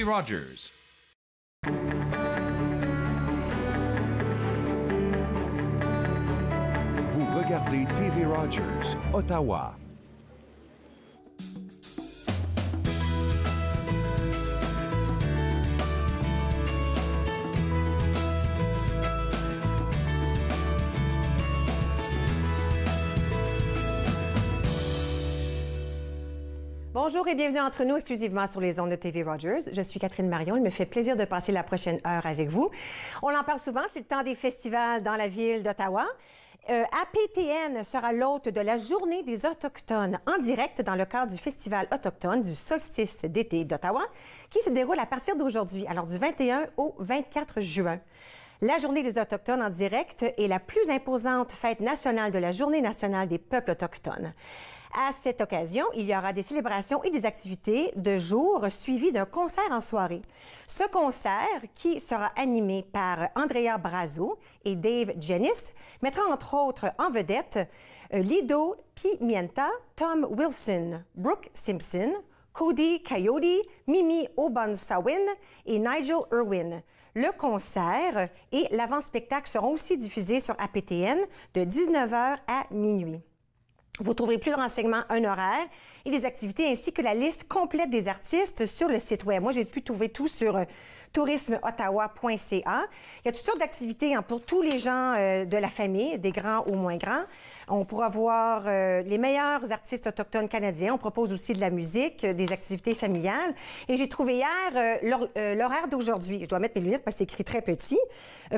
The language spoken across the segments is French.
Rogers. Vous regardez TV Rogers, Ottawa. Bonjour et bienvenue entre nous exclusivement sur les ondes de TV Rogers. Je suis Catherine Marion. Il me fait plaisir de passer la prochaine heure avec vous. On en parle souvent, c'est le temps des festivals dans la ville d'Ottawa. APTN sera l'hôte de la Journée des Autochtones en direct dans le cadre du Festival autochtone du solstice d'été d'Ottawa qui se déroule à partir d'aujourd'hui, alors du 21 au 24 juin. La Journée des Autochtones en direct est la plus imposante fête nationale de la Journée nationale des peuples autochtones. À cette occasion, il y aura des célébrations et des activités de jour suivies d'un concert en soirée. Ce concert, qui sera animé par Andrea Brazo et Dave Jennis, mettra entre autres en vedette Lido Pimienta, Tom Wilson, Brooke Simpson, Cody Coyote, Mimi Obansawin et Nigel Irwin. Le concert et l'avant-spectacle seront aussi diffusés sur APTN de 19h à minuit. Vous trouverez plus de renseignements, un horaire et des activités ainsi que la liste complète des artistes sur le site web. Moi, j'ai pu trouver tout sur tourismeottawa.ca. Il y a toutes sortes d'activités pour tous les gens de la famille, des grands aux moins grands. On pourra voir les meilleurs artistes autochtones canadiens. On propose aussi de la musique, des activités familiales. Et j'ai trouvé hier l'horaire d'aujourd'hui. Je dois mettre mes lunettes parce que c'est écrit très petit.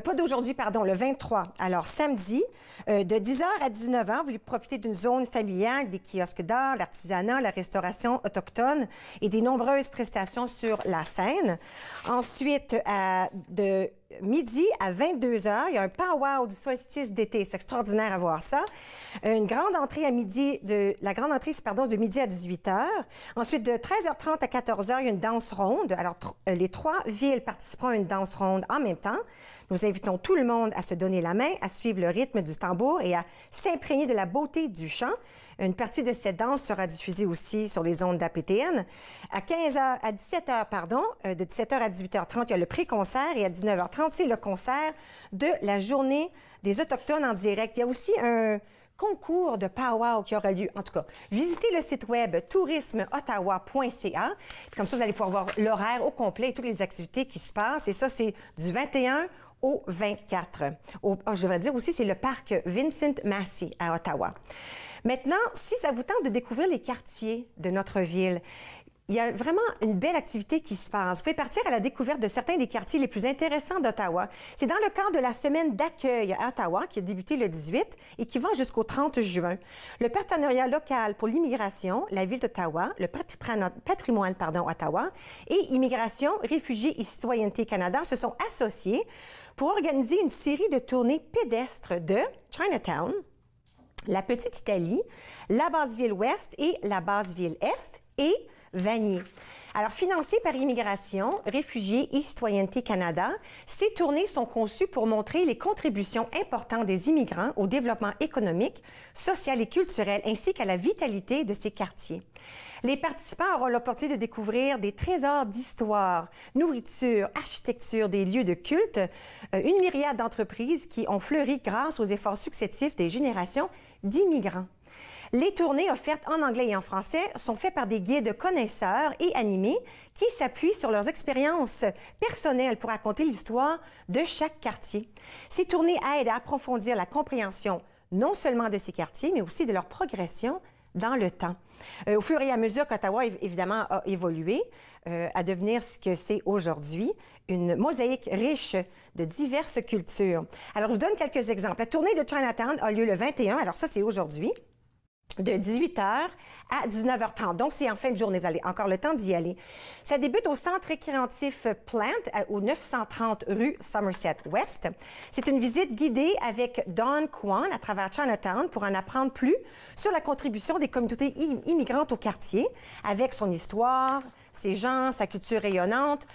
Pas d'aujourd'hui, pardon, le 23. Alors, samedi, de 10h à 19h, vous voulez profiter d'une zone familiale, des kiosques d'art, l'artisanat, la restauration autochtone et des nombreuses prestations sur la scène. Ensuite, de midi à 22h, il y a un powwow du solstice d'été. C'est extraordinaire à voir ça. Une grande entrée à midi, la grande entrée, c'est de midi à 18h. Ensuite, de 13h30 à 14h, il y a une danse ronde. Alors, les trois villes participeront à une danse ronde en même temps. Nous invitons tout le monde à se donner la main, à suivre le rythme du tambour et à s'imprégner de la beauté du chant. Une partie de cette danse sera diffusée aussi sur les ondes d'APTN. À 17h, de 17h à 18h30, il y a le pré-concert et à 19h30, c'est le concert de la Journée des Autochtones en direct. Il y a aussi un concours de powwow qui aura lieu. En tout cas, visitez le site web tourismeottawa.ca. Comme ça, vous allez pouvoir voir l'horaire au complet et toutes les activités qui se passent. Et ça, c'est du 21 au 24. Je devrais dire aussi, c'est le parc Vincent Massey à Ottawa. Maintenant, si ça vous tente de découvrir les quartiers de notre ville, il y a vraiment une belle activité qui se passe. Vous pouvez partir à la découverte de certains des quartiers les plus intéressants d'Ottawa. C'est dans le cadre de la semaine d'accueil à Ottawa, qui a débuté le 18 et qui va jusqu'au 30 juin. Le partenariat local pour l'immigration, la Ville d'Ottawa, le patrimoine, Ottawa, et Immigration, Réfugiés et Citoyenneté Canada se sont associés pour organiser une série de tournées pédestres de Chinatown, la Petite Italie, la Basse-Ville-Ouest et la Basse-Ville-Est et Vanier. Alors, financées par Immigration, Réfugiés et Citoyenneté Canada, ces tournées sont conçues pour montrer les contributions importantes des immigrants au développement économique, social et culturel, ainsi qu'à la vitalité de ces quartiers. Les participants auront l'opportunité de découvrir des trésors d'histoire, nourriture, architecture, des lieux de culte, une myriade d'entreprises qui ont fleuri grâce aux efforts successifs des générations d'immigrants. Les tournées offertes en anglais et en français sont faites par des guides connaisseurs et animés qui s'appuient sur leurs expériences personnelles pour raconter l'histoire de chaque quartier. Ces tournées aident à approfondir la compréhension non seulement de ces quartiers, mais aussi de leur progression dans le temps. Au fur et à mesure qu'Ottawa, évidemment, a évolué à devenir ce que c'est aujourd'hui, une mosaïque riche de diverses cultures. Alors, je vous donne quelques exemples. La tournée de Chinatown a lieu le 21, alors ça, c'est aujourd'hui, de 18h à 19h30. Donc, c'est en fin de journée. Vous avez encore le temps d'y aller. Ça débute au centre récréatif Plant, au 930 rue Somerset-Ouest. C'est une visite guidée avec Dawn Kwan à travers Chinatown pour en apprendre plus sur la contribution des communautés immigrantes au quartier, avec son histoire, ses gens, sa culture rayonnante.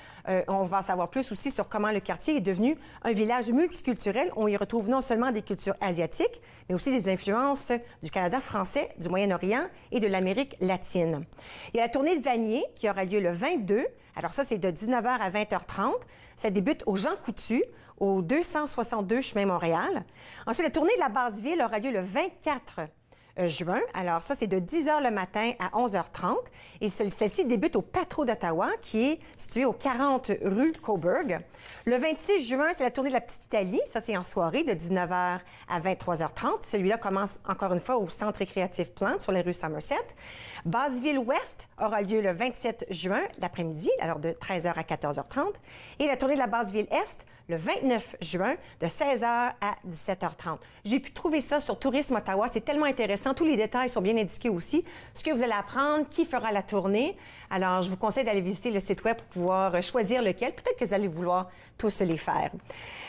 On va en savoir plus aussi sur comment le quartier est devenu un village multiculturel. On y retrouve non seulement des cultures asiatiques, mais aussi des influences du Canada français, du Moyen-Orient et de l'Amérique latine. Il y a la tournée de Vanier qui aura lieu le 22. Alors ça, c'est de 19h à 20h30. Ça débute au Jean Coutu, au 262 chemin Montréal. Ensuite, la tournée de la Basse-Ville aura lieu le 24 juin. Alors ça, c'est de 10h le matin à 11h30. Et celle-ci débute au Patro d'Ottawa, qui est situé au 40 rue Cobourg. Le 26 juin, c'est la tournée de la Petite Italie. Ça, c'est en soirée, de 19h à 23h30. Celui-là commence encore une fois au Centre récréatif Plante, sur la rue Somerset. Basseville-Ouest aura lieu le 27 juin, l'après-midi, alors de 13h à 14h30. Et la tournée de la Basseville-Est, le 29 juin, de 16h à 17h30. J'ai pu trouver ça sur Tourisme Ottawa. C'est tellement intéressant. Tous les détails sont bien indiqués aussi. Ce que vous allez apprendre, qui fera la tournée. Alors, je vous conseille d'aller visiter le site web pour pouvoir choisir lequel. Peut-être que vous allez vouloir tous les faire.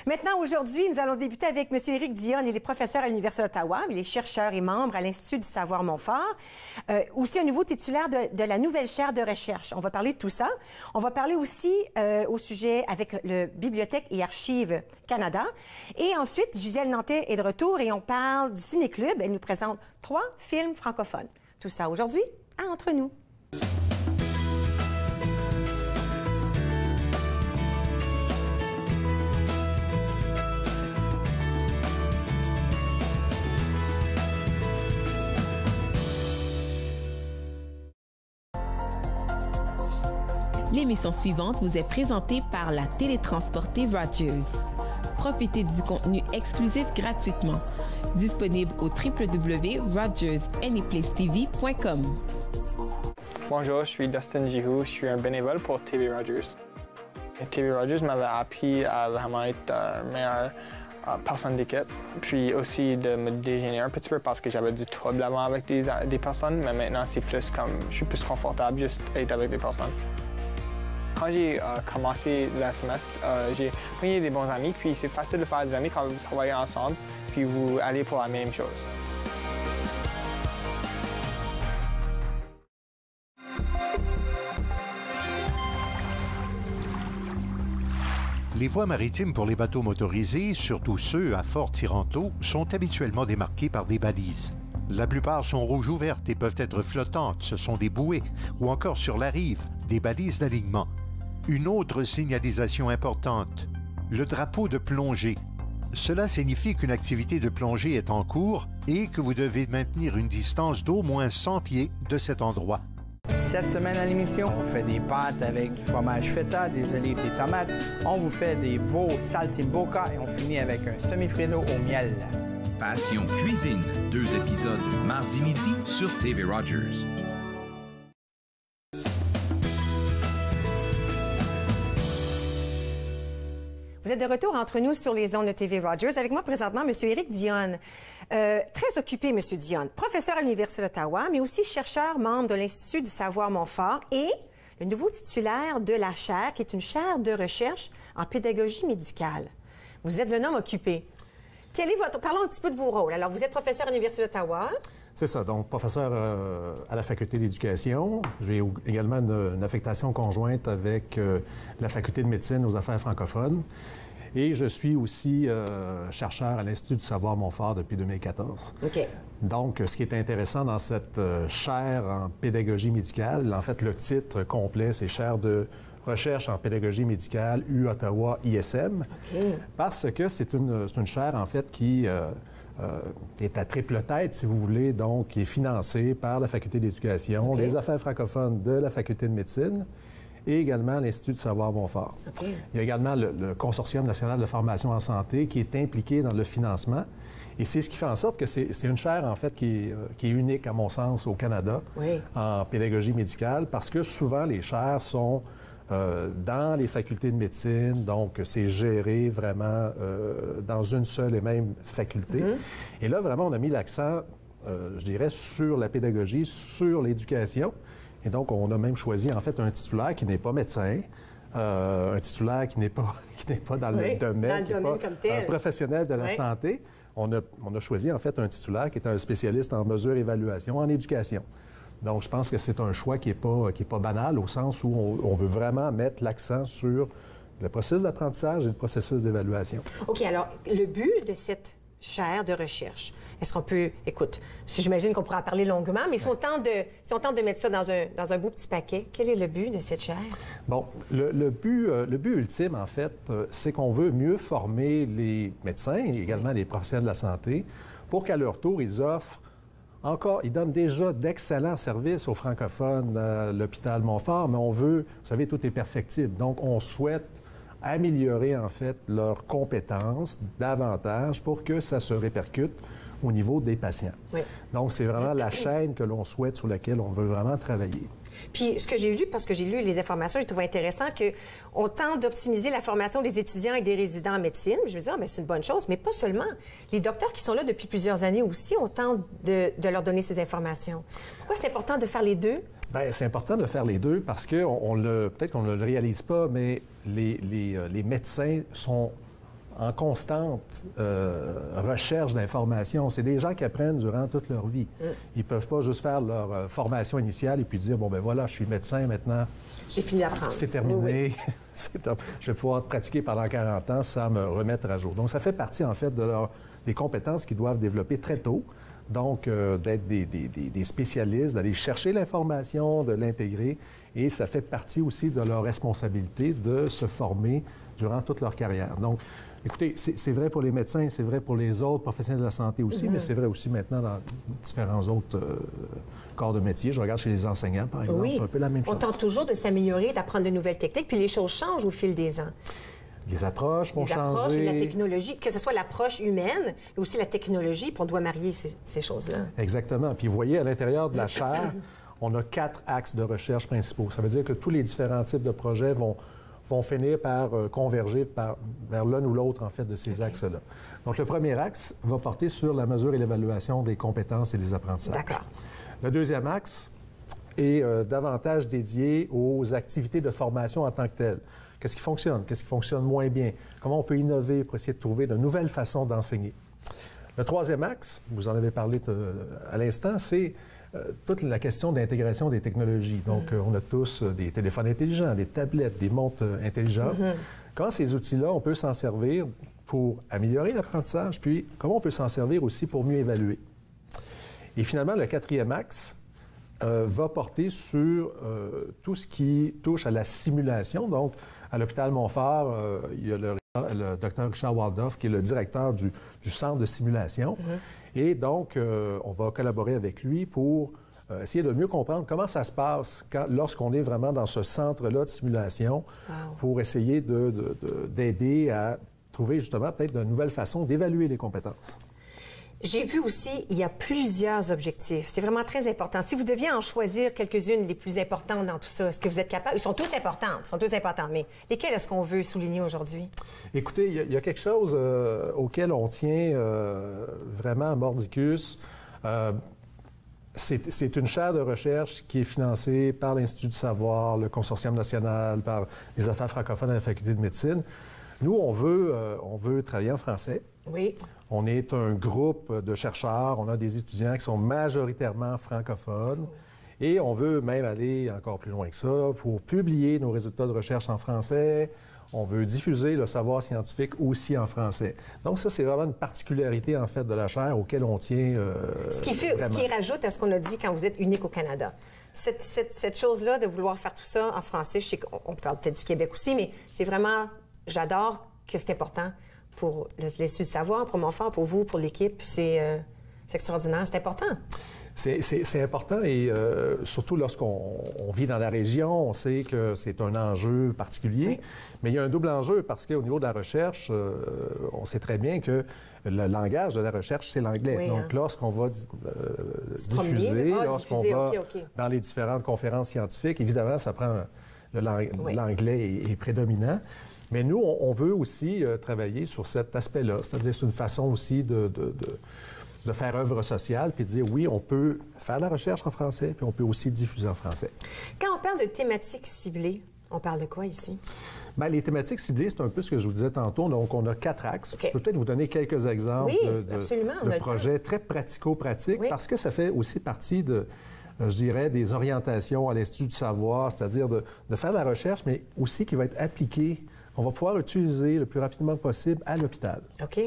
Maintenant, aujourd'hui, nous allons débuter avec M. Éric Dionne. Il est professeur à l'Université d'Ottawa. Il est chercheur et membre à l'Institut du savoir Montfort. Aussi un nouveau titulaire de la nouvelle chaire de recherche. On va parler de tout ça. On va parler aussi au sujet avec le Bibliothèque et Archives Canada. Et ensuite, Gisèle Nantais est de retour et on parle du Ciné-Club. Elle nous présente 3 films francophones. Tout ça aujourd'hui à Entre nous. L'émission suivante vous est présentée par la télétransportée Rogers. Profitez du contenu exclusif gratuitement. Disponible au www.rogersanyplacetv.com. Bonjour, je suis Dustin Jihu, je suis un bénévole pour TV Rogers. Et TV Rogers m'avait appris à vraiment être meilleure personne d'équipe, puis aussi de me déjeuner un petit peu parce que j'avais du trouble avant avec des personnes, mais maintenant c'est plus comme, je suis plus confortable juste être avec des personnes. Quand j'ai commencé le semestre, j'ai pris des bons amis, puis c'est facile de faire des amis quand vous travaillez ensemble, puis vous allez pour la même chose. Les voies maritimes pour les bateaux motorisés, surtout ceux à fort tirant-eau, sont habituellement démarquées par des balises. La plupart sont rouges ouvertes et peuvent être flottantes, ce sont des bouées, ou encore sur la rive, des balises d'alignement. Une autre signalisation importante, le drapeau de plongée. Cela signifie qu'une activité de plongée est en cours et que vous devez maintenir une distance d'au moins 100 pieds de cet endroit. Cette semaine à l'émission, on fait des pâtes avec du fromage feta, des olives, des tomates. On vous fait des veaux saltimbocca et on finit avec un semi-freddo au miel. Passion cuisine, 2 épisodes mardi midi sur TV Rogers. Vous êtes de retour entre nous sur les ondes de TV Rogers. Avec moi présentement, M. Éric Dionne. Très occupé, M. Dionne. Professeur à l'Université d'Ottawa, mais aussi chercheur, membre de l'Institut du savoir Montfort et le nouveau titulaire de la chaire, qui est une chaire de recherche en pédagogie médicale. Vous êtes un homme occupé. Quel est votre... Parlons un petit peu de vos rôles. Alors, vous êtes professeur à l'Université d'Ottawa. C'est ça, donc professeur à la Faculté d'éducation. J'ai également une affectation conjointe avec la Faculté de médecine aux affaires francophones. Et je suis aussi chercheur à l'Institut du savoir Montfort depuis 2014. OK. Donc, ce qui est intéressant dans cette chaire en pédagogie médicale, en fait, le titre complet, c'est chaire de recherche en pédagogie médicale U-Ottawa-ISM, OK. Parce que c'est une chaire, en fait, qui est à triple tête, si vous voulez, donc qui est financée par la Faculté d'éducation, OK. les affaires francophones de la Faculté de médecine et également l'Institut du savoir Montfort. OK. Il y a également le Consortium national de formation en santé qui est impliqué dans le financement. Et c'est ce qui fait en sorte que c'est une chaire, en fait, qui est unique, à mon sens, au Canada, oui, en pédagogie médicale, parce que souvent, les chaires sont dans les facultés de médecine, donc c'est géré vraiment dans une seule et même faculté. Et là, vraiment, on a mis l'accent, je dirais, sur la pédagogie, sur l'éducation. Et donc, on a même choisi, en fait, un titulaire qui n'est pas médecin, un titulaire qui n'est pas dans le domaine, qui n'est pas un professionnel de la santé. On a choisi, en fait, un titulaire qui est un spécialiste en mesure et évaluation en éducation. Donc, je pense que c'est un choix qui n'est pas banal, au sens où on veut vraiment mettre l'accent sur le processus d'apprentissage et le processus d'évaluation. OK, alors, le but de cette chaire de recherche, est-ce qu'on peut... Écoute, j'imagine qu'on pourra en parler longuement, mais si on tente de mettre ça dans un beau petit paquet, quel est le but de cette chaire? Bon, le but ultime, en fait, c'est qu'on veut mieux former les médecins et également les professionnels de la santé pour qu'à leur tour, ils donnent déjà d'excellents services aux francophones à l'hôpital Montfort, mais on veut, vous savez, tout est perfectible. Donc, on souhaite améliorer, en fait, leurs compétences davantage pour que ça se répercute au niveau des patients. Oui. Donc, c'est vraiment la chaîne que l'on souhaite, sur laquelle on veut vraiment travailler. Puis, ce que j'ai lu, parce que j'ai lu les informations, j'ai trouvé intéressant qu'on tente d'optimiser la formation des étudiants et des résidents en médecine. Je me dis, c'est une bonne chose, mais pas seulement. Les docteurs qui sont là depuis plusieurs années aussi, on tente de leur donner ces informations. Pourquoi c'est important de faire les deux? Bien, c'est important de faire les deux parce que peut-être qu'on ne le réalise pas, mais les médecins sont en constante recherche d'informations. C'est des gens qui apprennent durant toute leur vie. Ils ne peuvent pas juste faire leur formation initiale et puis dire, bon, ben voilà, je suis médecin maintenant. J'ai fini d'apprendre. C'est terminé. Oui. Je vais pouvoir pratiquer pendant 40 ans sans me remettre à jour. Donc, ça fait partie, en fait, des compétences qu'ils doivent développer très tôt. Donc, d'être des spécialistes, d'aller chercher l'information, de l'intégrer. Et ça fait partie aussi de leur responsabilité de se former durant toute leur carrière. Donc, écoutez, c'est vrai pour les médecins, c'est vrai pour les autres professionnels de la santé aussi, mais c'est vrai aussi maintenant dans différents autres corps de métier. Je regarde chez les enseignants, par exemple, c'est un peu la même chose. On tente toujours de s'améliorer, d'apprendre de nouvelles techniques, puis les choses changent au fil des ans. Les approches vont changer. Les approches et la technologie, que ce soit l'approche humaine, mais aussi la technologie, puis on doit marier ces choses-là. Exactement. Puis vous voyez, à l'intérieur de la chaire, on a 4 axes de recherche principaux. Ça veut dire que tous les différents types de projets vont finir par converger vers l'un ou l'autre, en fait, de ces axes-là. Donc, le premier axe va porter sur la mesure et l'évaluation des compétences et des apprentissages. D'accord. Le deuxième axe est davantage dédié aux activités de formation en tant que telles. Qu'est-ce qui fonctionne moins bien? Comment on peut innover pour essayer de trouver de nouvelles façons d'enseigner? Le troisième axe, vous en avez parlé à l'instant, c'est toute la question d'intégration des technologies. Donc, on a tous des téléphones intelligents, des tablettes, des montres intelligentes. Comment ces outils-là, on peut s'en servir pour améliorer l'apprentissage, puis comment on peut s'en servir aussi pour mieux évaluer? Et finalement, le quatrième axe va porter sur tout ce qui touche à la simulation. Donc, à l'hôpital Montfort, il y a le Dr Richard Waldoff, qui est le directeur du centre de simulation. Et donc, on va collaborer avec lui pour essayer de mieux comprendre comment ça se passe lorsqu'on est vraiment dans ce centre-là de simulation, pour essayer d'aider à trouver justement peut-être de nouvelles façons d'évaluer les compétences. J'ai vu aussi, il y a plusieurs objectifs. C'est vraiment très important. Si vous deviez en choisir quelques-unes les plus importantes dans tout ça, est-ce que vous êtes capable? Ils sont tous importants, mais lesquelles est-ce qu'on veut souligner aujourd'hui? Écoutez, il y a quelque chose auquel on tient vraiment à Mordicus. C'est une chaire de recherche qui est financée par l'Institut du savoir, le Consortium national, par les affaires francophones à la Faculté de médecine. Nous, on veut travailler en français. Oui. On est un groupe de chercheurs, on a des étudiants qui sont majoritairement francophones et on veut même aller encore plus loin que ça pour publier nos résultats de recherche en français. On veut diffuser le savoir scientifique aussi en français. Donc ça, c'est vraiment une particularité, en fait, de la chaire auquel on tient ce qui rajoute à ce qu'on a dit quand vous êtes unique au Canada. Cette chose-là de vouloir faire tout ça en français, je sais qu'on parle peut-être du Québec aussi, mais c'est vraiment, j'adore que c'est important pour l'Institut du savoir, pour Montfort, pour vous, pour l'équipe. C'est extraordinaire, c'est important. C'est important et surtout lorsqu'on vit dans la région, on sait que c'est un enjeu particulier, oui. Mais il y a un double enjeu parce qu'au niveau de la recherche, on sait très bien que le langage de la recherche, c'est l'anglais. Oui, donc, lorsqu'on va diffuser, lorsqu'on va dans les différentes conférences scientifiques, évidemment, ça prend l'anglais est prédominant. Mais nous, on veut aussi travailler sur cet aspect-là, c'est-à-dire c'est une façon aussi de faire œuvre sociale, puis de dire, oui, on peut faire la recherche en français, puis on peut aussi diffuser en français. Quand on parle de thématiques ciblées, on parle de quoi ici? Bien, les thématiques ciblées, c'est un peu ce que je vous disais tantôt. Donc, on a 4 axes. Okay. Je peux peut-être vous donner quelques exemples de projets très pratico-pratiques, parce que ça fait aussi partie je dirais, des orientations à l'Institut du savoir, c'est-à-dire de faire de la recherche, mais aussi qui va être appliquée, qu'on va pouvoir utiliser le plus rapidement possible à l'hôpital. OK.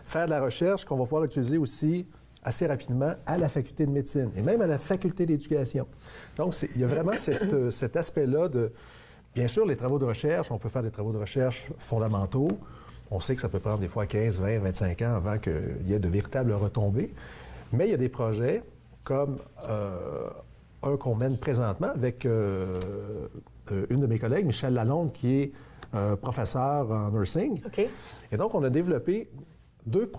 Faire de la recherche qu'on va pouvoir utiliser aussi assez rapidement à la faculté de médecine et même à la faculté d'éducation. Donc, il y a vraiment cet aspect-là de... Bien sûr, les travaux de recherche, on peut faire des travaux de recherche fondamentaux. On sait que ça peut prendre des fois 15, 20, 25 ans avant qu'il y ait de véritables retombées. Mais il y a des projets comme un qu'on mène présentement avec une de mes collègues, Michel Lalonde, qui est professeur en nursing. OK. Et donc, on a développé deux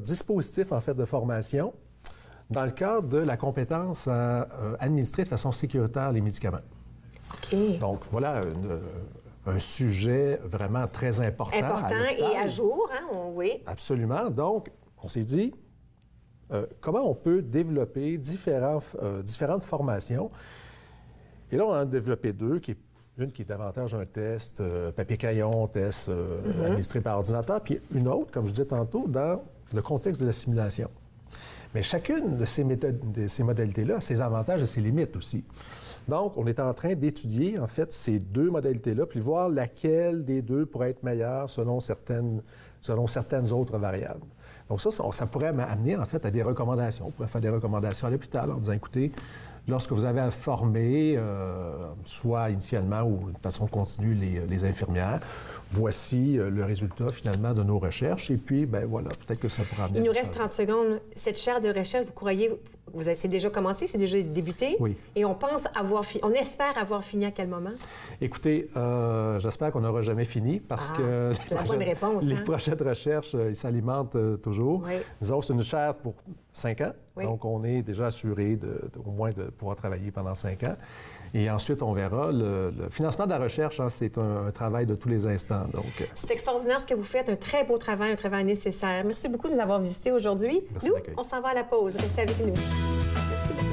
dispositifs, en fait, de formation dans le cadre de la compétence à administrer de façon sécuritaire les médicaments. OK. Donc, voilà un sujet vraiment très important. Important et à jour, hein? Oui. Absolument. Donc, on s'est dit, comment on peut développer différentes formations. Et là, on en a développé deux, une qui est davantage un test papier-crayon, test administré par ordinateur, puis une autre, comme je disais tantôt, dans le contexte de la simulation. Mais chacune de ces modalités-là a ses avantages et ses limites aussi. Donc, on est en train d'étudier, en fait, ces deux modalités-là, puis voir laquelle des deux pourrait être meilleure selon certaines autres variables. Donc ça pourrait amener, en fait, à des recommandations. On pourrait faire des recommandations à l'hôpital en disant, écoutez, lorsque vous avez à former, soit initialement ou de façon continue, les infirmières, voici le résultat, finalement, de nos recherches. Et puis, ben voilà, peut-être que ça pourra amener... Il nous reste 30 secondes. Cette chaire de recherche, vous croyez... C'est déjà commencé, c'est déjà débuté? Oui. Et on espère avoir fini à quel moment? Écoutez, j'espère qu'on n'aura jamais fini parce que les projets de recherche, ils s'alimentent toujours. Oui. Disons, c'est une chaire pour 5 ans. Oui. Donc, on est déjà assuré au moins de pouvoir travailler pendant 5 ans. Et ensuite, on verra. Le financement de la recherche, hein, c'est un travail de tous les instants. C'est extraordinaire ce que vous faites. Un très beau travail, un travail nécessaire. Merci beaucoup de nous avoir visités aujourd'hui. Nous, on s'en va à la pause. Restez avec nous. Merci beaucoup.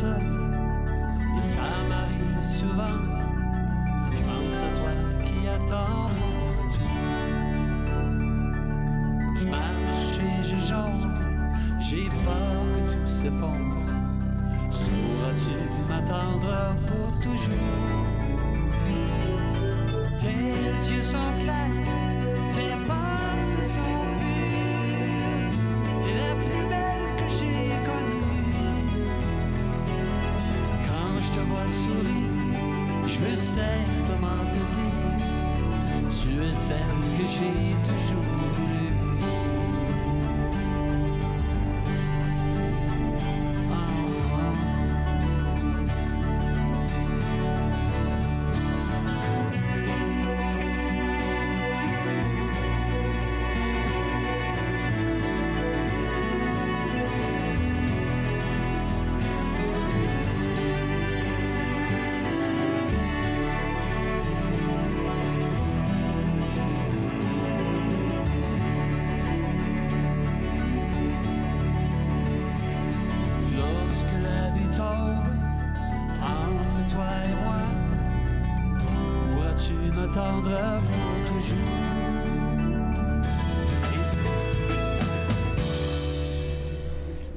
Et ça m'arrive souvent, je pense à toi qui attends mon retour. Je marche et je jongle, j'ai peur que tout s'effondre. Sauras-tu m'attendre pour toujours? Tes yeux sont clairs, tes pensées sont pures. T'es la plus belle que j'ai connue. Je te vois sourire, je veux simplement te dire, tu es celle que j'ai toujours voulu.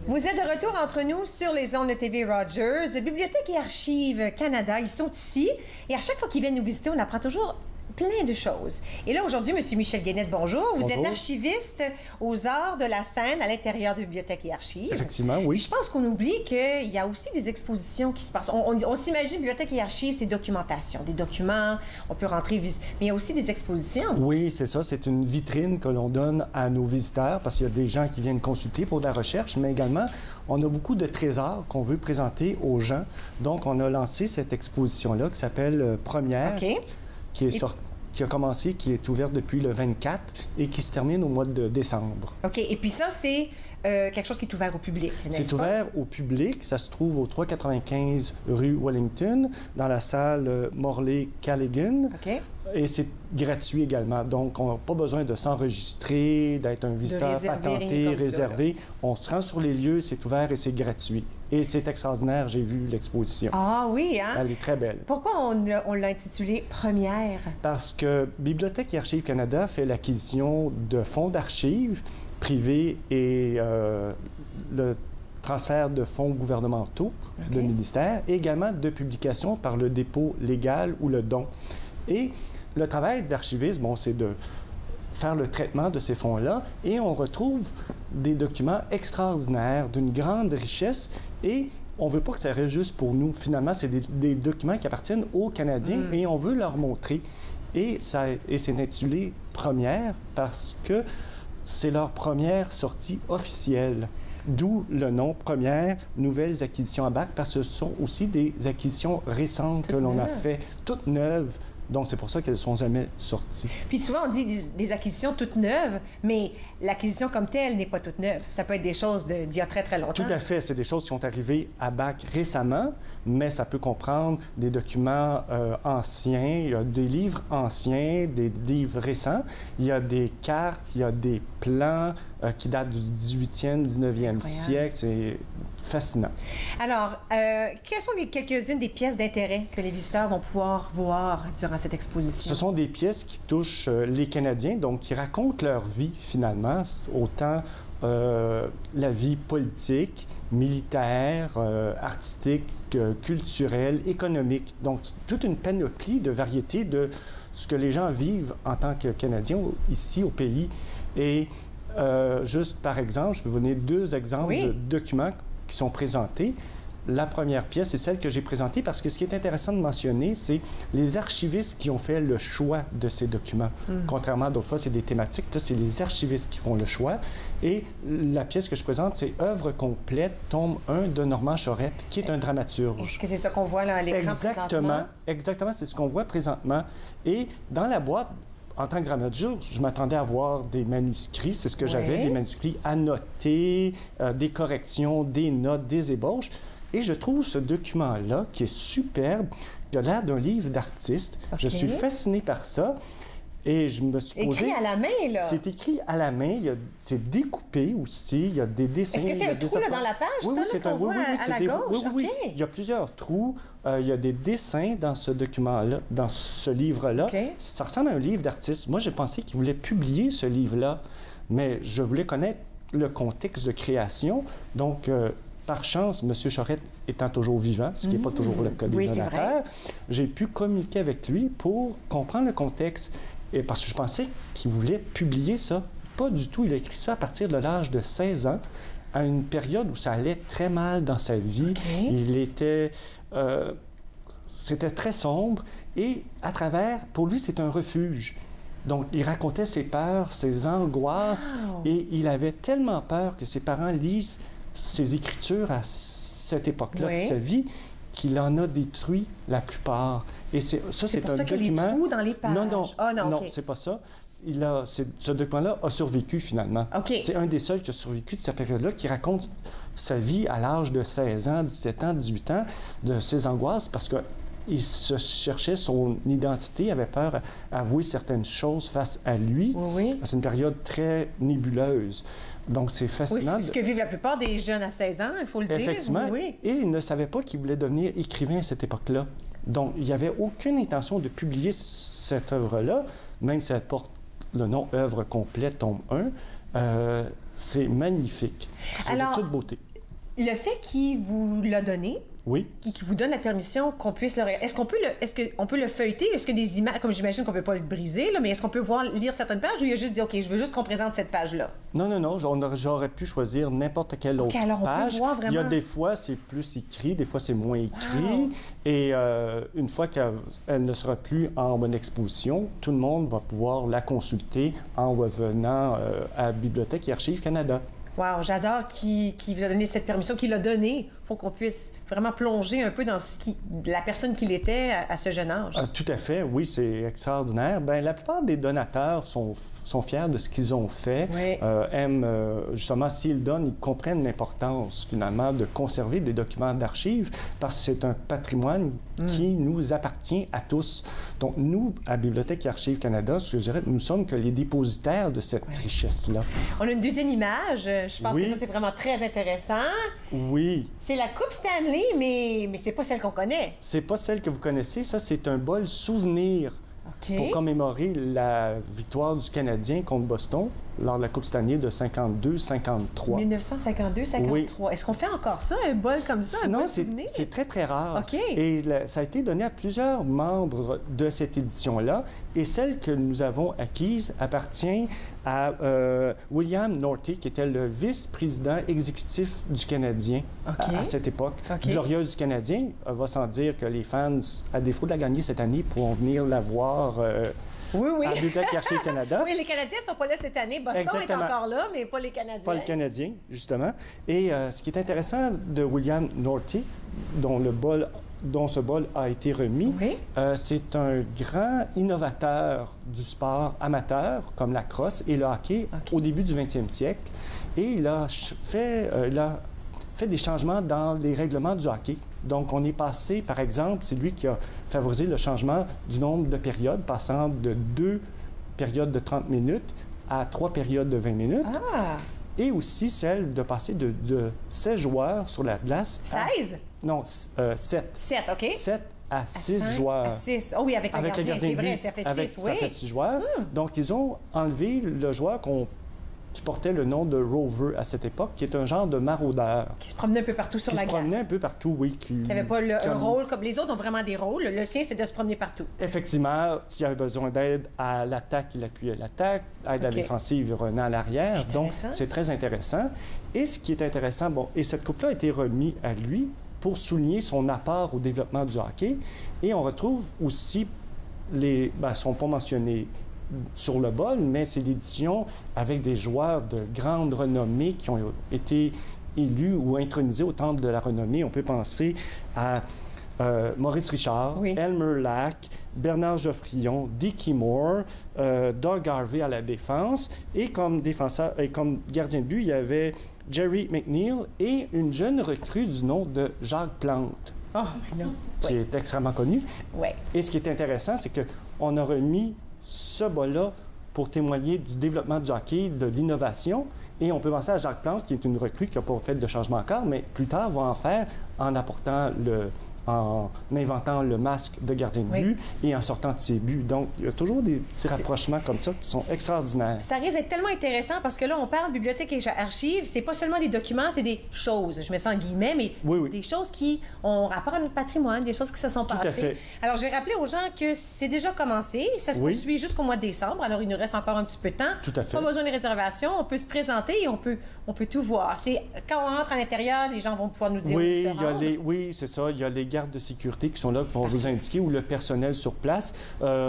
Vous êtes de retour entre nous sur les ondes de TV Rogers. Bibliothèque et Archives Canada, ils sont ici. Et à chaque fois qu'ils viennent nous visiter, on apprend toujours plein de choses. Et là, aujourd'hui, M. Michel Guénette, bonjour. Vous êtes archiviste aux Arts de la scène à l'intérieur de Bibliothèque et Archives. Effectivement, oui. Et je pense qu'on oublie qu'il y a aussi des expositions qui se passent. On s'imagine Bibliothèque et Archives, c'est documentation, des documents, on peut rentrer, mais il y a aussi des expositions. Oui, c'est ça. C'est une vitrine que l'on donne à nos visiteurs parce qu'il y a des gens qui viennent consulter pour de la recherche, mais également, on a beaucoup de trésors qu'on veut présenter aux gens. Donc, on a lancé cette exposition-là qui s'appelle Première, qui est sortie. qui a commencé, qui est ouverte depuis le 24 et qui se termine au mois de décembre. OK. Et puis ça, c'est quelque chose qui est ouvert au public, n'est-ce pas? C'est ouvert au public. Ça se trouve au 395 rue Wellington, dans la salle Morley Callaghan. OK. Et c'est gratuit également. Donc, on n'a pas besoin de s'enregistrer, d'être un visiteur patenté, réservé. On se rend sur les lieux, c'est ouvert et c'est gratuit. Et c'est extraordinaire, j'ai vu l'exposition. Ah oui, hein? Elle est très belle. Pourquoi on l'a intitulée Première? Parce que Bibliothèque et Archives Canada fait l'acquisition de fonds d'archives privés et le transfert de fonds gouvernementaux de ministère, et également de publications par le dépôt légal ou le don. Et le travail d'archiviste, bon, c'est de faire le traitement de ces fonds-là, et on retrouve des documents extraordinaires, d'une grande richesse, et on ne veut pas que ça reste juste pour nous. Finalement, c'est des documents qui appartiennent aux Canadiens, et on veut leur montrer. Et c'est intitulé Première parce que c'est leur première sortie officielle. D'où le nom Première, Nouvelles acquisitions à BAC, parce que ce sont aussi des acquisitions récentes que l'on a fait, toutes neuves. Donc, c'est pour ça qu'elles ne sont jamais sorties. Puis souvent, on dit des acquisitions toutes neuves, mais l'acquisition comme telle n'est pas toute neuve. Ça peut être des choses d'il y a très, très longtemps. Tout à fait. C'est des choses qui sont arrivées à BAC récemment, mais ça peut comprendre des documents anciens, il y a des livres anciens, des livres récents, il y a des cartes, il y a des plans qui datent du 18e, 19e siècle. C'est fascinant. Alors, quelles sont quelques-unes des pièces d'intérêt que les visiteurs vont pouvoir voir durant cette exposition? Ce sont des pièces qui touchent les Canadiens, donc qui racontent leur vie, finalement, autant la vie politique, militaire, artistique, culturelle, économique. Donc, toute une panoplie de variétés de ce que les gens vivent en tant que Canadiens ici au pays. Et juste par exemple, je peux vous donner 2 exemples de documents qui sont présentés. La première pièce, c'est celle que j'ai présentée parce que ce qui est intéressant de mentionner, c'est les archivistes qui ont fait le choix de ces documents. Contrairement à d'autres fois, c'est des thématiques. Là, c'est les archivistes qui font le choix. Et la pièce que je présente, c'est Œuvre complète, tome 1 de Normand Chorette, qui est un dramaturge. Est-ce que c'est ça qu'on voit là à l'écran présentement? Exactement, c'est ce qu'on voit présentement. Et dans la boîte, en tant que dramaturge, je m'attendais à voir des manuscrits, c'est ce que j'avais, des manuscrits annotés, des corrections, des notes, des ébauches. Et je trouve ce document-là, qui est superbe, il a l'air d'un livre d'artiste. Je suis fasciné par ça. Et je me suis posé... Écrit à la main, là? C'est écrit à la main. C'est découpé aussi. Il y a des dessins. Est-ce que c'est un trou là, dans la page, oui, ça, qu'on voit à la gauche? Oui. Il y a plusieurs trous. Il y a des dessins dans ce document-là, dans ce livre-là. Ça ressemble à un livre d'artiste. Moi, j'ai pensé qu'il voulait publier ce livre-là, mais je voulais connaître le contexte de création. Donc... par chance, M. Chorette étant toujours vivant, ce qui n'est pas toujours le cas des donateurs, j'ai pu communiquer avec lui pour comprendre le contexte. Et parce que je pensais qu'il voulait publier ça. Pas du tout. Il a écrit ça à partir de l'âge de 16 ans, à une période où ça allait très mal dans sa vie. Il était... c'était très sombre. Et à travers, pour lui, c'est un refuge. Donc, il racontait ses peurs, ses angoisses. Et il avait tellement peur que ses parents lisent ses écritures à cette époque-là de sa vie, qu'il en a détruit la plupart. Et c'est un document... qu'il y a des trous dans les pages. Non, c'est pas ça. Ce document-là a survécu, finalement. C'est un des seuls qui a survécu de cette période-là, qui raconte sa vie à l'âge de 16 ans, 17 ans, 18 ans, de ses angoisses, parce qu'il se cherchait son identité, avait peur d'avouer certaines choses face à lui. C'est une période très nébuleuse. Donc, c'est fascinant. Oui, c'est ce que vivent la plupart des jeunes à 16 ans, il faut le dire. Effectivement. Et il ne savait pas qu'il voulait devenir écrivain à cette époque-là. Donc, il n'y avait aucune intention de publier cette œuvre-là, même si elle porte le nom Œuvre complète, tome 1. C'est magnifique. C'est de toute beauté. Le fait qu'il vous l'a donné, qui vous donne la permission qu'on puisse le regarder. Est-ce qu'on peut le feuilleter? Est-ce que des images, comme j'imagine qu'on ne peut pas le briser, là, mais est-ce qu'on peut lire certaines pages ou il a juste dit, OK, je veux juste qu'on présente cette page-là? Non, j'aurais pu choisir n'importe quelle autre page. On peut voir vraiment... Il y a des fois, c'est plus écrit, des fois, c'est moins écrit. Et une fois qu'elle ne sera plus en bonne exposition, tout le monde va pouvoir la consulter en revenant à Bibliothèque et Archives Canada. Wow, j'adore qui vous a donné cette permission, qui l'a donnée pour qu'on puisse vraiment plonger un peu dans la personne qu'il était à ce jeune âge. Tout à fait, oui, c'est extraordinaire. Bien, la plupart des donateurs sont fiers de ce qu'ils ont fait, oui. Aiment, justement, s'ils donnent, ils comprennent l'importance, finalement, de conserver des documents d'archives, parce que c'est un patrimoine qui nous appartient à tous. Donc, nous, à Bibliothèque et Archives Canada, ce que je dirais, nous sommes que les dépositaires de cette richesse-là. On a une deuxième image. Je pense que ça, c'est vraiment très intéressant. Oui. C'est la Coupe Stanley, mais c'est pas celle qu'on connaît. C'est pas celle que vous connaissez. Ça, c'est un bol souvenir pour commémorer la victoire du Canadien contre Boston lors de la Coupe Stanley de 52-53. 1952-53. Oui. Est-ce qu'on fait encore ça, un bol comme ça? Non, c'est très, très rare. OK. Et ça a été donné à plusieurs membres de cette édition-là. Et celle que nous avons acquise appartient à William Norty, qui était le vice-président exécutif du Canadien à cette époque. Glorieuse du Canadien. Va sans dire que les fans, à défaut de la gagner cette année, pourront venir la voir à Bibliothèque et Archives Canada. Oui, les Canadiens ne sont pas là cette année. Boston est encore là, mais pas les Canadiens. Pas le Canadien, justement. Et ce qui est intéressant de William Norty, dont ce bol a été remis, c'est un grand innovateur du sport amateur, comme la crosse et le hockey, au début du 20e siècle. Et il a fait des changements dans les règlements du hockey. Donc, on est passé, par exemple, c'est lui qui a favorisé le changement du nombre de périodes, passant de 2 périodes de 30 minutes à 3 périodes de 20 minutes. Ah! Et aussi celle de passer de 16 joueurs sur la glace. 16? Non, 7. 7, OK. 7 à 6 joueurs. À 6. Oh oui, avec le gardien, c'est vrai, ça fait 6, oui. Ça fait 6 joueurs. Donc, ils ont enlevé le joueur qui portait le nom de Rover à cette époque, qui est un genre de maraudeur. Qui se promenait un peu partout sur la glace. Qui se promenait un peu partout, oui. Qui n'avait pas un rôle comme les autres ont vraiment des rôles. Le sien, c'est de se promener partout. Effectivement, s'il y avait besoin d'aide à l'attaque, il appuyait l'attaque. Aide à la défensive, il revenait à l'arrière. Donc, c'est très intéressant. Et ce qui est intéressant, et cette coupe-là a été remise à lui pour souligner son apport au développement du hockey. Et on retrouve aussi ils ne sont pas mentionnés sur le bol, mais c'est l'édition avec des joueurs de grande renommée qui ont été élus ou intronisés au Temple de la renommée. On peut penser à Maurice Richard, Elmer Lack, Bernard Geoffrion, Dickie Moore, Doug Harvey à la défense. Et comme défenseur et comme gardien de but, il y avait Jerry McNeil et une jeune recrue du nom de Jacques Plante, qui est extrêmement connu. Et ce qui est intéressant, c'est qu'on a remis ce bol-là pour témoigner du développement du hockey, de l'innovation. Et on peut penser à Jacques Plante, qui est une recrue qui n'a pas fait de changement encore, mais plus tard va en faire en inventant le masque de gardien de but et en sortant de ses buts. Donc, il y a toujours des petits rapprochements comme ça qui sont extraordinaires. Ça risque d'être tellement intéressant parce que là, on parle de bibliothèque et archives. C'est pas seulement des documents, c'est des choses. Je mets ça en guillemets, mais des choses qui ont rapport à notre patrimoine, des choses qui se sont passées. Tout à fait. Alors, je vais rappeler aux gens que c'est déjà commencé. Ça se poursuit jusqu'au mois de décembre. Alors, il nous reste encore un petit peu de temps. Tout à fait. Pas besoin de réservation. On peut se présenter et on peut tout voir. C'est quand on entre à l'intérieur, les gens vont pouvoir nous dire où ils se rendent. Oui, c'est ça. Il y a les gardes de sécurité qui sont là pour vous indiquer, ou le personnel sur place.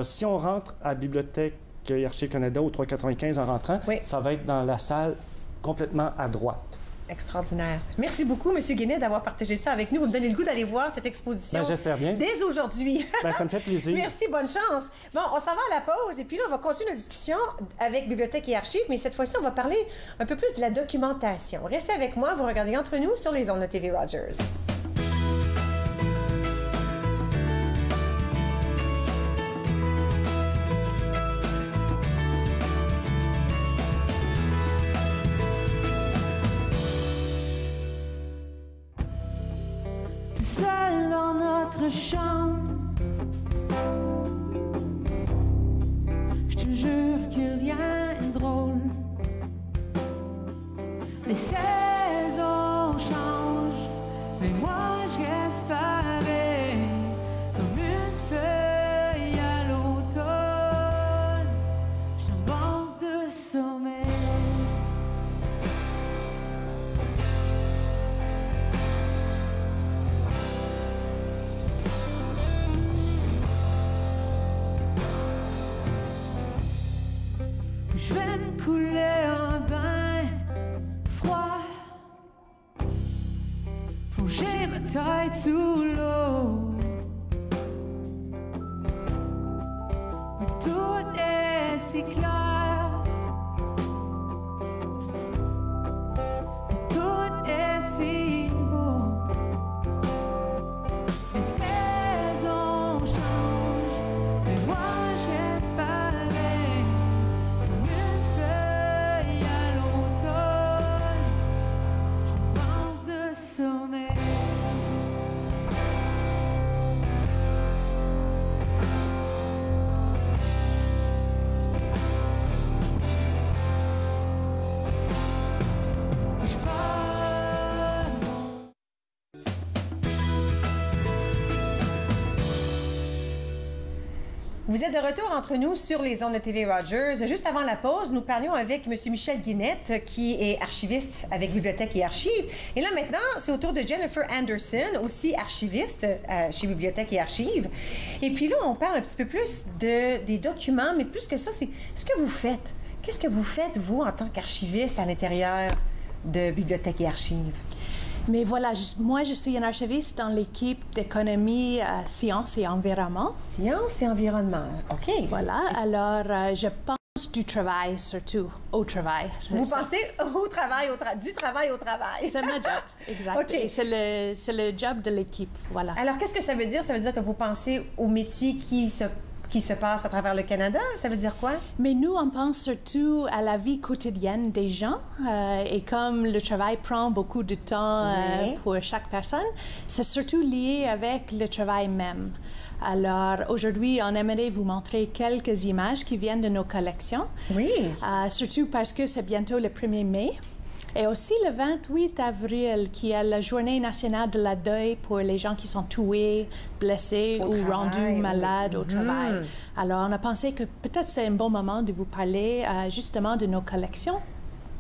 Si on rentre à Bibliothèque et Archives Canada au 395 en rentrant, ça va être dans la salle complètement à droite. Extraordinaire. Merci beaucoup, M. Guénet, d'avoir partagé ça avec nous. Vous me donnez le goût d'aller voir cette exposition. J'espère bien. Dès aujourd'hui. Ça me fait plaisir. Merci, bonne chance. Bon, on s'en va à la pause et puis là, on va continuer notre discussion avec Bibliothèque et Archives, mais cette fois-ci, on va parler un peu plus de la documentation. Restez avec moi, vous regardez Entre nous sur les ondes de TV Rogers. Seul dans notre chambre, je te jure que rien n'est drôle. Les saisons changent, mais moi je reste pareil, comme une feuille à l'automne. Je suis en manque de sommeil. Je vais me couler un bain froid j'ai ma tête sous l'eau. Mais tout est si clair. Tout est si beau. Les saisons changent, mais moi je reste pareil. Comme une feuille à l'automne, je manque de sommeil. Vous êtes de retour entre nous sur les ondes de TV Rogers. Juste avant la pause, nous parlions avec M. Michel Guinette, qui est archiviste avec Bibliothèque et Archives. Et là, maintenant, c'est au tour de Jennifer Anderson, aussi archiviste chez Bibliothèque et Archives. Et puis là, on parle un petit peu plus des documents, mais plus que ça, c'est ce que vous faites. Qu'est-ce que vous faites, vous, en tant qu'archiviste à l'intérieur de Bibliothèque et Archives? Mais voilà, moi, je suis une archiviste dans l'équipe d'économie, sciences et environnement. Sciences et environnement, OK. Voilà, alors je pense du travail, surtout au travail. Vous pensez au travail, du travail au travail. C'est ma job, exact. OK. C'est le job de l'équipe, voilà. Alors, qu'est-ce que ça veut dire? Ça veut dire que vous pensez au métier qui se passe à travers le Canada? Ça veut dire quoi? Mais nous, on pense surtout à la vie quotidienne des gens. Et comme le travail prend beaucoup de temps pour chaque personne, c'est surtout lié avec le travail même. Alors, aujourd'hui, on aimerait vous montrer quelques images qui viennent de nos collections. Oui. Surtout parce que c'est bientôt le 1er mai. Et aussi le 28 avril, qui est la journée nationale de la deuil pour les gens qui sont tués, blessés ou rendus malades au travail. Alors, on a pensé que peut-être c'est un bon moment de vous parler justement de nos collections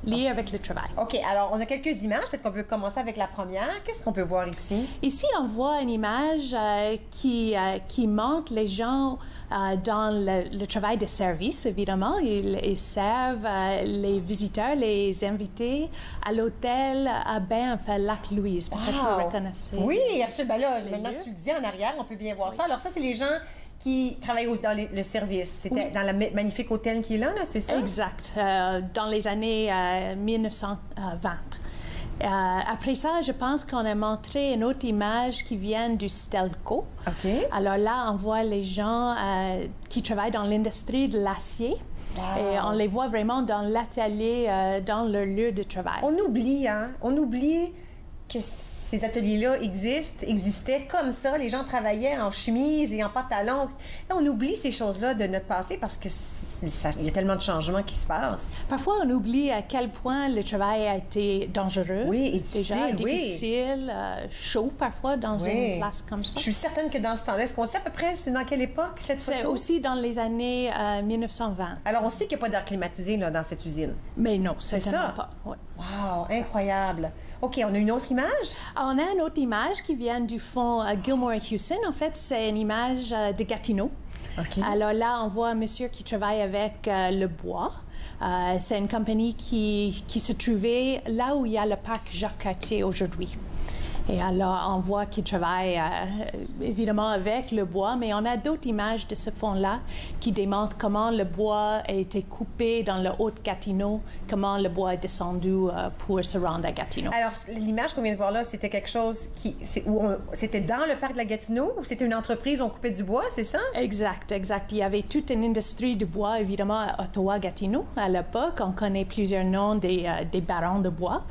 liées avec le travail. OK. Alors, on a quelques images. Peut-être qu'on veut commencer avec la première. Qu'est-ce qu'on peut voir ici? Ici, on voit une image qui montre les gens dans le travail de service, évidemment. Ils servent les visiteurs, les invités à l'hôtel à Bain, enfin, Lac-Louise. Peut-être que vous reconnaissez. Oui, absolument. Ben là, maintenant que tu le dis en arrière, on peut bien voir ça. Alors ça, c'est les gens qui travaillent dans le service. C'était dans le magnifique hôtel qui est là, c'est ça? Exact. Dans les années 1920. Après ça, je pense qu'on a montré une autre image qui vient du Stelco. OK. Alors là, on voit les gens qui travaillent dans l'industrie de l'acier. Et on les voit vraiment dans l'atelier, dans leur lieu de travail. On oublie, hein? On oublie que ces ateliers-là existaient comme ça. Les gens travaillaient en chemise et en pantalon. Là, on oublie ces choses-là de notre passé parce que il y a tellement de changements qui se passent. Parfois, on oublie à quel point le travail a été dangereux. Oui, et difficile. Difficile, chaud parfois dans une place comme ça. Je suis certaine que dans ce temps-là, est-ce qu'on sait à peu près c'est dans quelle époque cette photo? C'est aussi dans les années 1920. Alors, on sait qu'il n'y a pas d'air climatisé là, dans cette usine. Mais non, c'est certainement ça. pas. Ouais. Wow, incroyable. OK, on a une autre image? On a une autre image qui vient du fonds Gilmore et Hewson. En fait, c'est une image de Gatineau. Okay. Alors là, on voit un monsieur qui travaille avec le bois. C'est une compagnie qui se trouvait là où il y a le parc Jacques-Cartier aujourd'hui. Et alors, on voit qu'il travaille évidemment avec le bois, mais on a d'autres images de ce fond-là qui démontrent comment le bois a été coupé dans le Haut-Gatineau, comment le bois est descendu pour se rendre à Gatineau. Alors, l'image qu'on vient de voir là, c'était quelque chose c'était dans le parc de la Gatineau ou c'était une entreprise où on coupait du bois, c'est ça? Exact, exact. Il y avait toute une industrie de bois, évidemment, à Ottawa-Gatineau. À l'époque, on connaît plusieurs noms des barons de bois.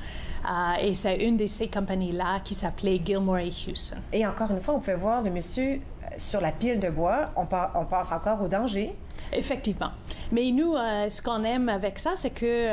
Et c'est une de ces compagnies-là qui s'appelait Gilmore et Hewson. Et encore une fois, on pouvait voir le monsieur sur la pile de bois. On passe encore au danger. Effectivement. Mais nous, ce qu'on aime avec ça, c'est que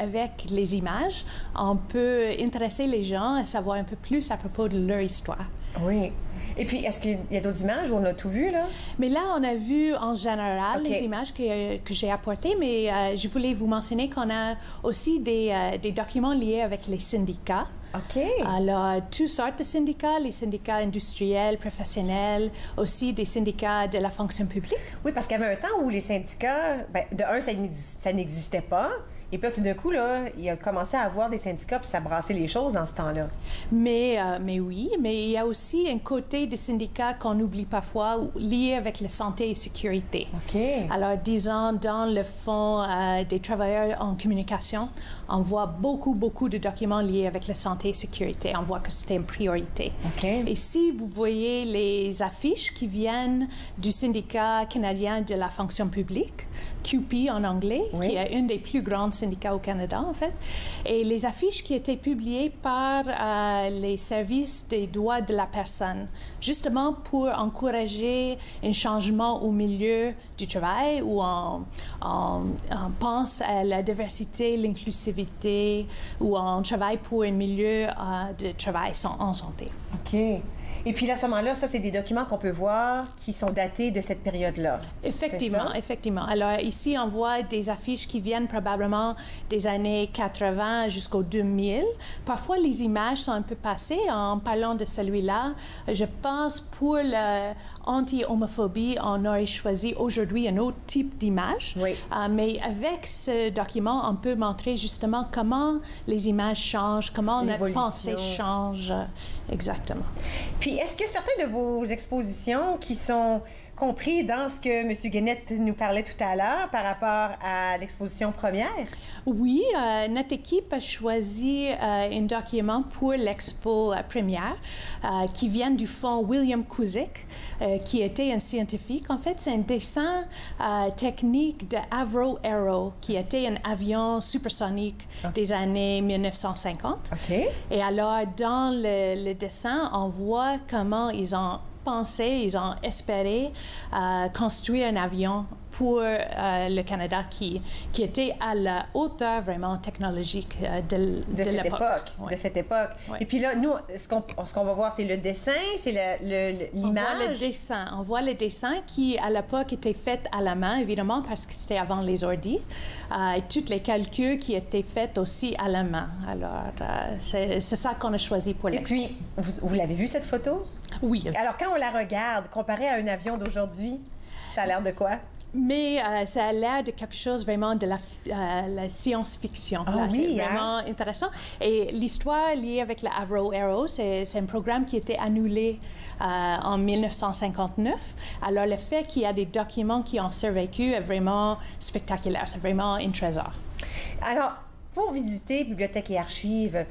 avec les images, on peut intéresser les gens à savoir un peu plus à propos de leur histoire. Oui. Et puis, est-ce qu'il y a d'autres images où on a tout vu, là? Mais là, on a vu en général les images que j'ai apportées, mais je voulais vous mentionner qu'on a aussi des documents liés avec les syndicats. OK. Alors, toutes sortes de syndicats, les syndicats industriels, professionnels, aussi des syndicats de la fonction publique. Oui, parce qu'il y avait un temps où les syndicats, de un, ça n'existait pas. Et puis là, tout d'un coup, là, il a commencé à avoir des syndicats, puis ça brassait les choses dans ce temps-là. Mais oui, mais il y a aussi un côté des syndicats qu'on oublie parfois, lié avec la santé et sécurité. OK. Alors, disons, dans le Fonds des travailleurs en communication, on voit beaucoup de documents liés avec la santé et sécurité. On voit que c'était une priorité. OK. Et si vous voyez les affiches qui viennent du syndicat canadien de la fonction publique, CUPE en anglais, qui est une des plus grandes syndicats au Canada, en fait. Et les affiches qui étaient publiées par les services des droits de la personne, justement pour encourager un changement au milieu du travail où on pense à la diversité, l'inclusivité, où on travaille pour un milieu de travail en santé. OK. Et puis, à ce moment-là, ça, c'est des documents qu'on peut voir qui sont datés de cette période-là. Effectivement, effectivement. Alors, ici, on voit des affiches qui viennent probablement des années 80 jusqu'au 2000. Parfois, les images sont un peu passées. En parlant de celui-là, je pense pour l'anti-homophobie, on aurait choisi aujourd'hui un autre type d'image. Oui. Mais avec ce document, on peut montrer justement comment les images changent, comment notre pensée change. Exactement. Puis, est-ce que certaines de vos expositions qui sont compris dans ce que M. Guenette nous parlait tout à l'heure par rapport à l'exposition première? Oui, notre équipe a choisi un document pour l'expo première qui vient du fonds William Cusick, qui était un scientifique. En fait, c'est un dessin technique de Avro Arrow, qui était un avion supersonique des années 1950. OK. Et alors, dans le dessin, on voit comment ils ont pensé, ils ont espéré construire un avion pour le Canada qui était à la hauteur vraiment technologique de cette époque. Ouais. De cette époque. Ouais. Et puis là, nous, ce qu'on va voir, c'est le dessin, c'est l'image. On voit le dessin. On voit le dessin qui, à l'époque, était fait à la main, évidemment, parce que c'était avant les ordis. Et tous les calculs qui étaient faits aussi à la main. Alors, c'est ça qu'on a choisi pour l'expo. Et puis, vous l'avez vu, cette photo? Oui. Alors, quand on la regarde, comparée à un avion d'aujourd'hui, ça a l'air de quoi? Mais ça a l'air de quelque chose vraiment de la science-fiction. Oh, oui, c'est vraiment intéressant. Et l'histoire liée avec la Avro Arrow, c'est un programme qui a été annulé en 1959. Alors, le fait qu'il y a des documents qui ont survécu est vraiment spectaculaire. C'est vraiment un trésor. Alors, pour visiter Bibliothèque et Archives,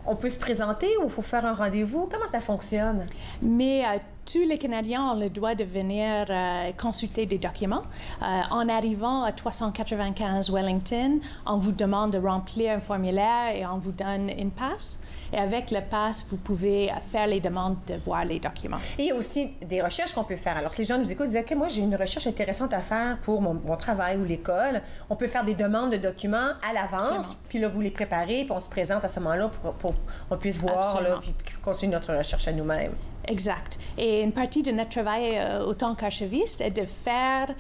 on peut se présenter ou il faut faire un rendez-vous? Comment ça fonctionne? Mais tous les Canadiens ont le droit de venir consulter des documents. En arrivant à 395 Wellington, on vous demande de remplir un formulaire et on vous donne une passe. Et avec le pass, vous pouvez faire les demandes de voir les documents. Et il y a aussi des recherches qu'on peut faire. Alors, si les gens nous écoutent, disent « OK, moi, j'ai une recherche intéressante à faire pour mon travail ou l'école », on peut faire des demandes de documents à l'avance, puis là, vous les préparez, puis on se présente à ce moment-là pour qu'on puisse voir, là, puis continuer notre recherche à nous-mêmes. Exact. Et une partie de notre travail autant qu'archiviste est de faire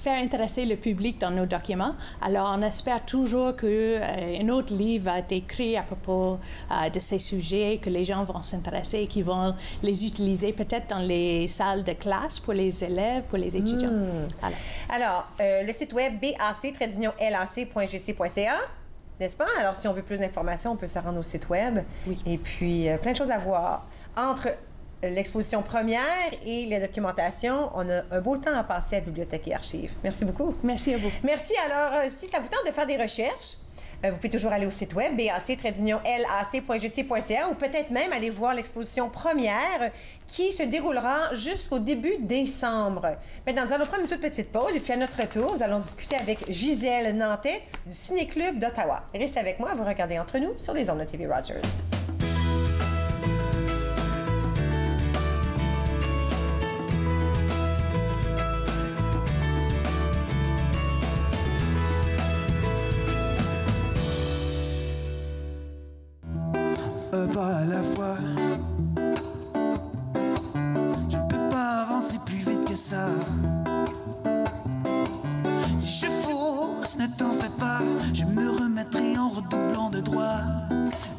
intéresser le public dans nos documents. Alors, on espère toujours qu'un autre livre va être écrit à propos de ces sujets, que les gens vont s'intéresser et qu'ils vont les utiliser peut-être dans les salles de classe pour les élèves, pour les étudiants. Alors, le site web bac-lac.gc.ca. N'est-ce pas? Alors, si on veut plus d'informations, on peut se rendre au site web. Oui. Et puis, plein de choses à voir. Entre l'exposition première et les documentations, on a un beau temps à passer à Bibliothèque et Archives. Merci beaucoup. Merci à vous. Merci. Alors, si ça vous tente de faire des recherches, vous pouvez toujours aller au site web bac-lac.gc.ca ou peut-être même aller voir l'exposition première qui se déroulera jusqu'au début décembre. Maintenant, nous allons prendre une toute petite pause et puis à notre retour, nous allons discuter avec Gisèle Nantais du Ciné-Club d'Ottawa. Restez avec moi, vous regardez Entre nous sur les ondes de TV Rogers. Un pas à la fois. Je ne peux pas avancer plus vite que ça. Si je fausse, ne t'en fais pas. Je me remettrai en redoublant de droit.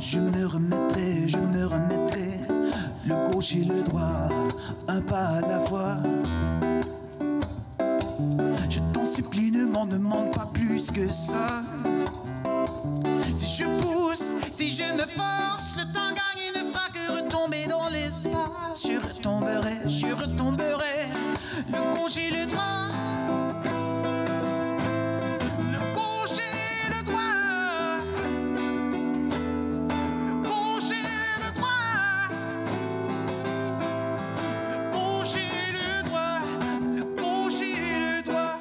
Je me remettrai, le gauche et le droit. Un pas à la fois. Je t'en supplie, ne m'en demande pas plus que ça. Si je pousse, si je me force, le temps gagné ne fera que retomber dans l'espace. Je retomberai, le gauche et le droit. Le gauche et le droit. Le gauche et le droit. Le gauche et le droit. Le gauche et le droit.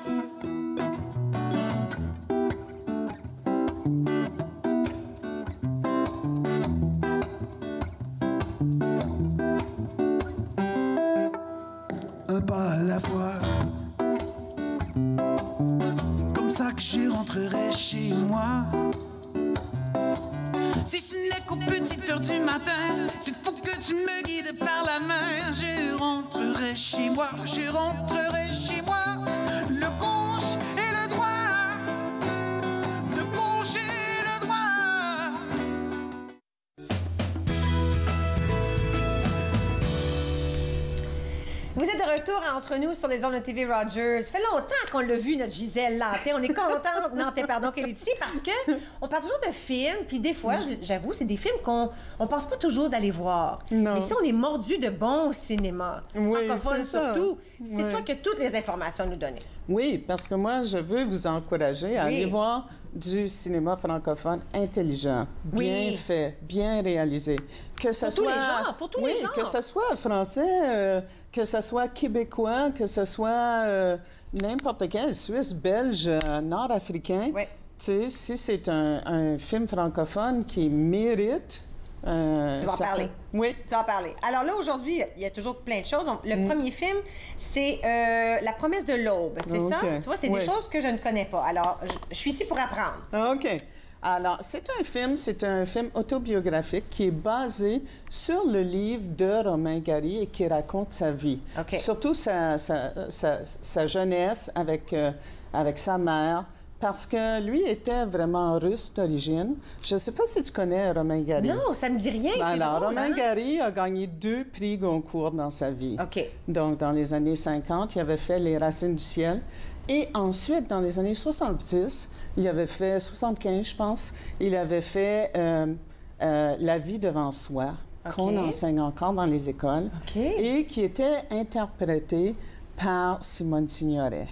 Un pas à la fois. C'est comme ça que je rentrerai chez moi. Si ce n'est qu'aux petites heures du matin, s'il faut que tu me guides par la main, je rentrerai chez moi, je rentrerai chez moi. Le gauche et le droit. Le gauche et le droit. Vous êtes de retour entre nous sur les ondes de TV Rogers. Ça fait longtemps qu'on l'a vu, notre Gisèle Nantais. On est contente, Nantais, pardon, qu'elle est ici parce que on parle toujours de films, puis des fois, j'avoue, c'est des films qu'on pense pas toujours d'aller voir. Non. Mais si on est mordu de bon cinéma, Oui, francophone c'est ça. surtout, c'est Oui. toi qui as toutes les informations à nous donner. Oui, parce que moi, je veux vous encourager à aller voir du cinéma francophone intelligent, bien fait, bien réalisé. Que ça Pour soit, tous les genres, pour tous les genres. que ce soit français, que ce soit québécois, que ce soit n'importe quel, suisse, belge, nord-africain. Tu sais, si c'est un film francophone qui mérite... Tu vas en parler. Oui. Tu vas en parler. Alors là, aujourd'hui, il y a toujours plein de choses. Le premier film, c'est La promesse de l'aube, c'est ça? Tu vois, c'est des choses que je ne connais pas. Alors, je suis ici pour apprendre. OK. Alors, c'est un film autobiographique qui est basé sur le livre de Romain Gary et qui raconte sa vie. Surtout sa jeunesse avec sa mère. Parce que lui était vraiment russe d'origine. Je ne sais pas si tu connais Romain Gary. Non, ça me dit rien. Alors, drôle, Romain hein? Gary a gagné 2 prix Goncourt dans sa vie. OK. Donc, dans les années 50, il avait fait Les Racines du ciel. Et ensuite, dans les années 70, il avait fait, 75, je pense, il avait fait La vie devant soi, qu'on enseigne encore dans les écoles, et qui était interprété par Simone Signoret.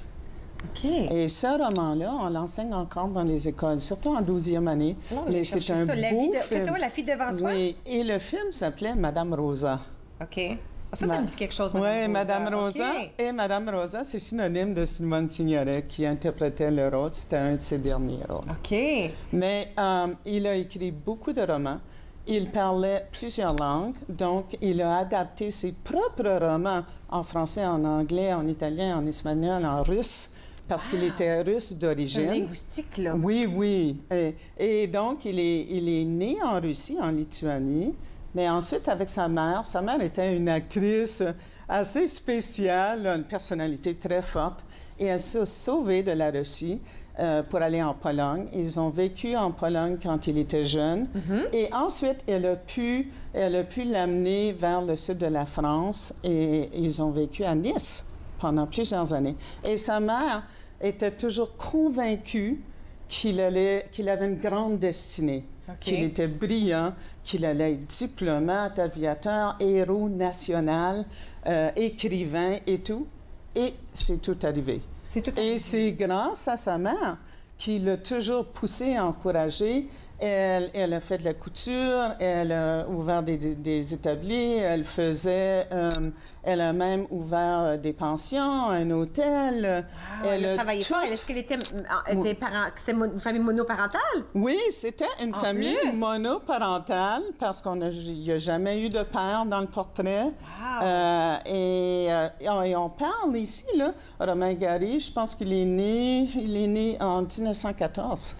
Et ce roman-là, on l'enseigne encore dans les écoles, surtout en 12e année. Mais c'est un beau film. Qu'est-ce que La fille devant soi? Oui, et le film s'appelait Madame Rosa. OK. Ça me dit quelque chose, Oui, Madame Madame Rosa. Et Madame Rosa, c'est synonyme de Simone Signoret qui interprétait le rôle. C'était un de ses derniers rôles. OK. Mais il a écrit beaucoup de romans. Il parlait plusieurs langues, donc il a adapté ses propres romans en français, en anglais, en italien, en espagnol, en russe, parce qu'il était russe d'origine. C'est linguistique, là. Oui, oui. Et donc, il est né en Russie, en Lituanie, mais ensuite, avec sa mère était une actrice assez spéciale, une personnalité très forte, et elle s'est sauvée de la Russie pour aller en Pologne. Ils ont vécu en Pologne quand il était jeune. Et ensuite, elle a pu l'amener vers le sud de la France et ils ont vécu à Nice pendant plusieurs années. Et sa mère était toujours convaincue qu'il avait une grande destinée, qu'il était brillant, qu'il allait être diplomate, aviateur, héros national, écrivain et tout. Et c'est tout arrivé. Et c'est grâce à sa mère qui l'a toujours poussé, encouragé. Elle a fait de la couture, elle a ouvert des établis, elle a même ouvert des pensions, un hôtel. Elle a travaillé fort. Est-ce qu'elle était c'est une famille monoparentale? Oui, c'était une famille monoparentale parce qu'il n'y a jamais eu de père dans le portrait. Et on parle ici, là, Romain Gary, je pense qu'il est né en 1914.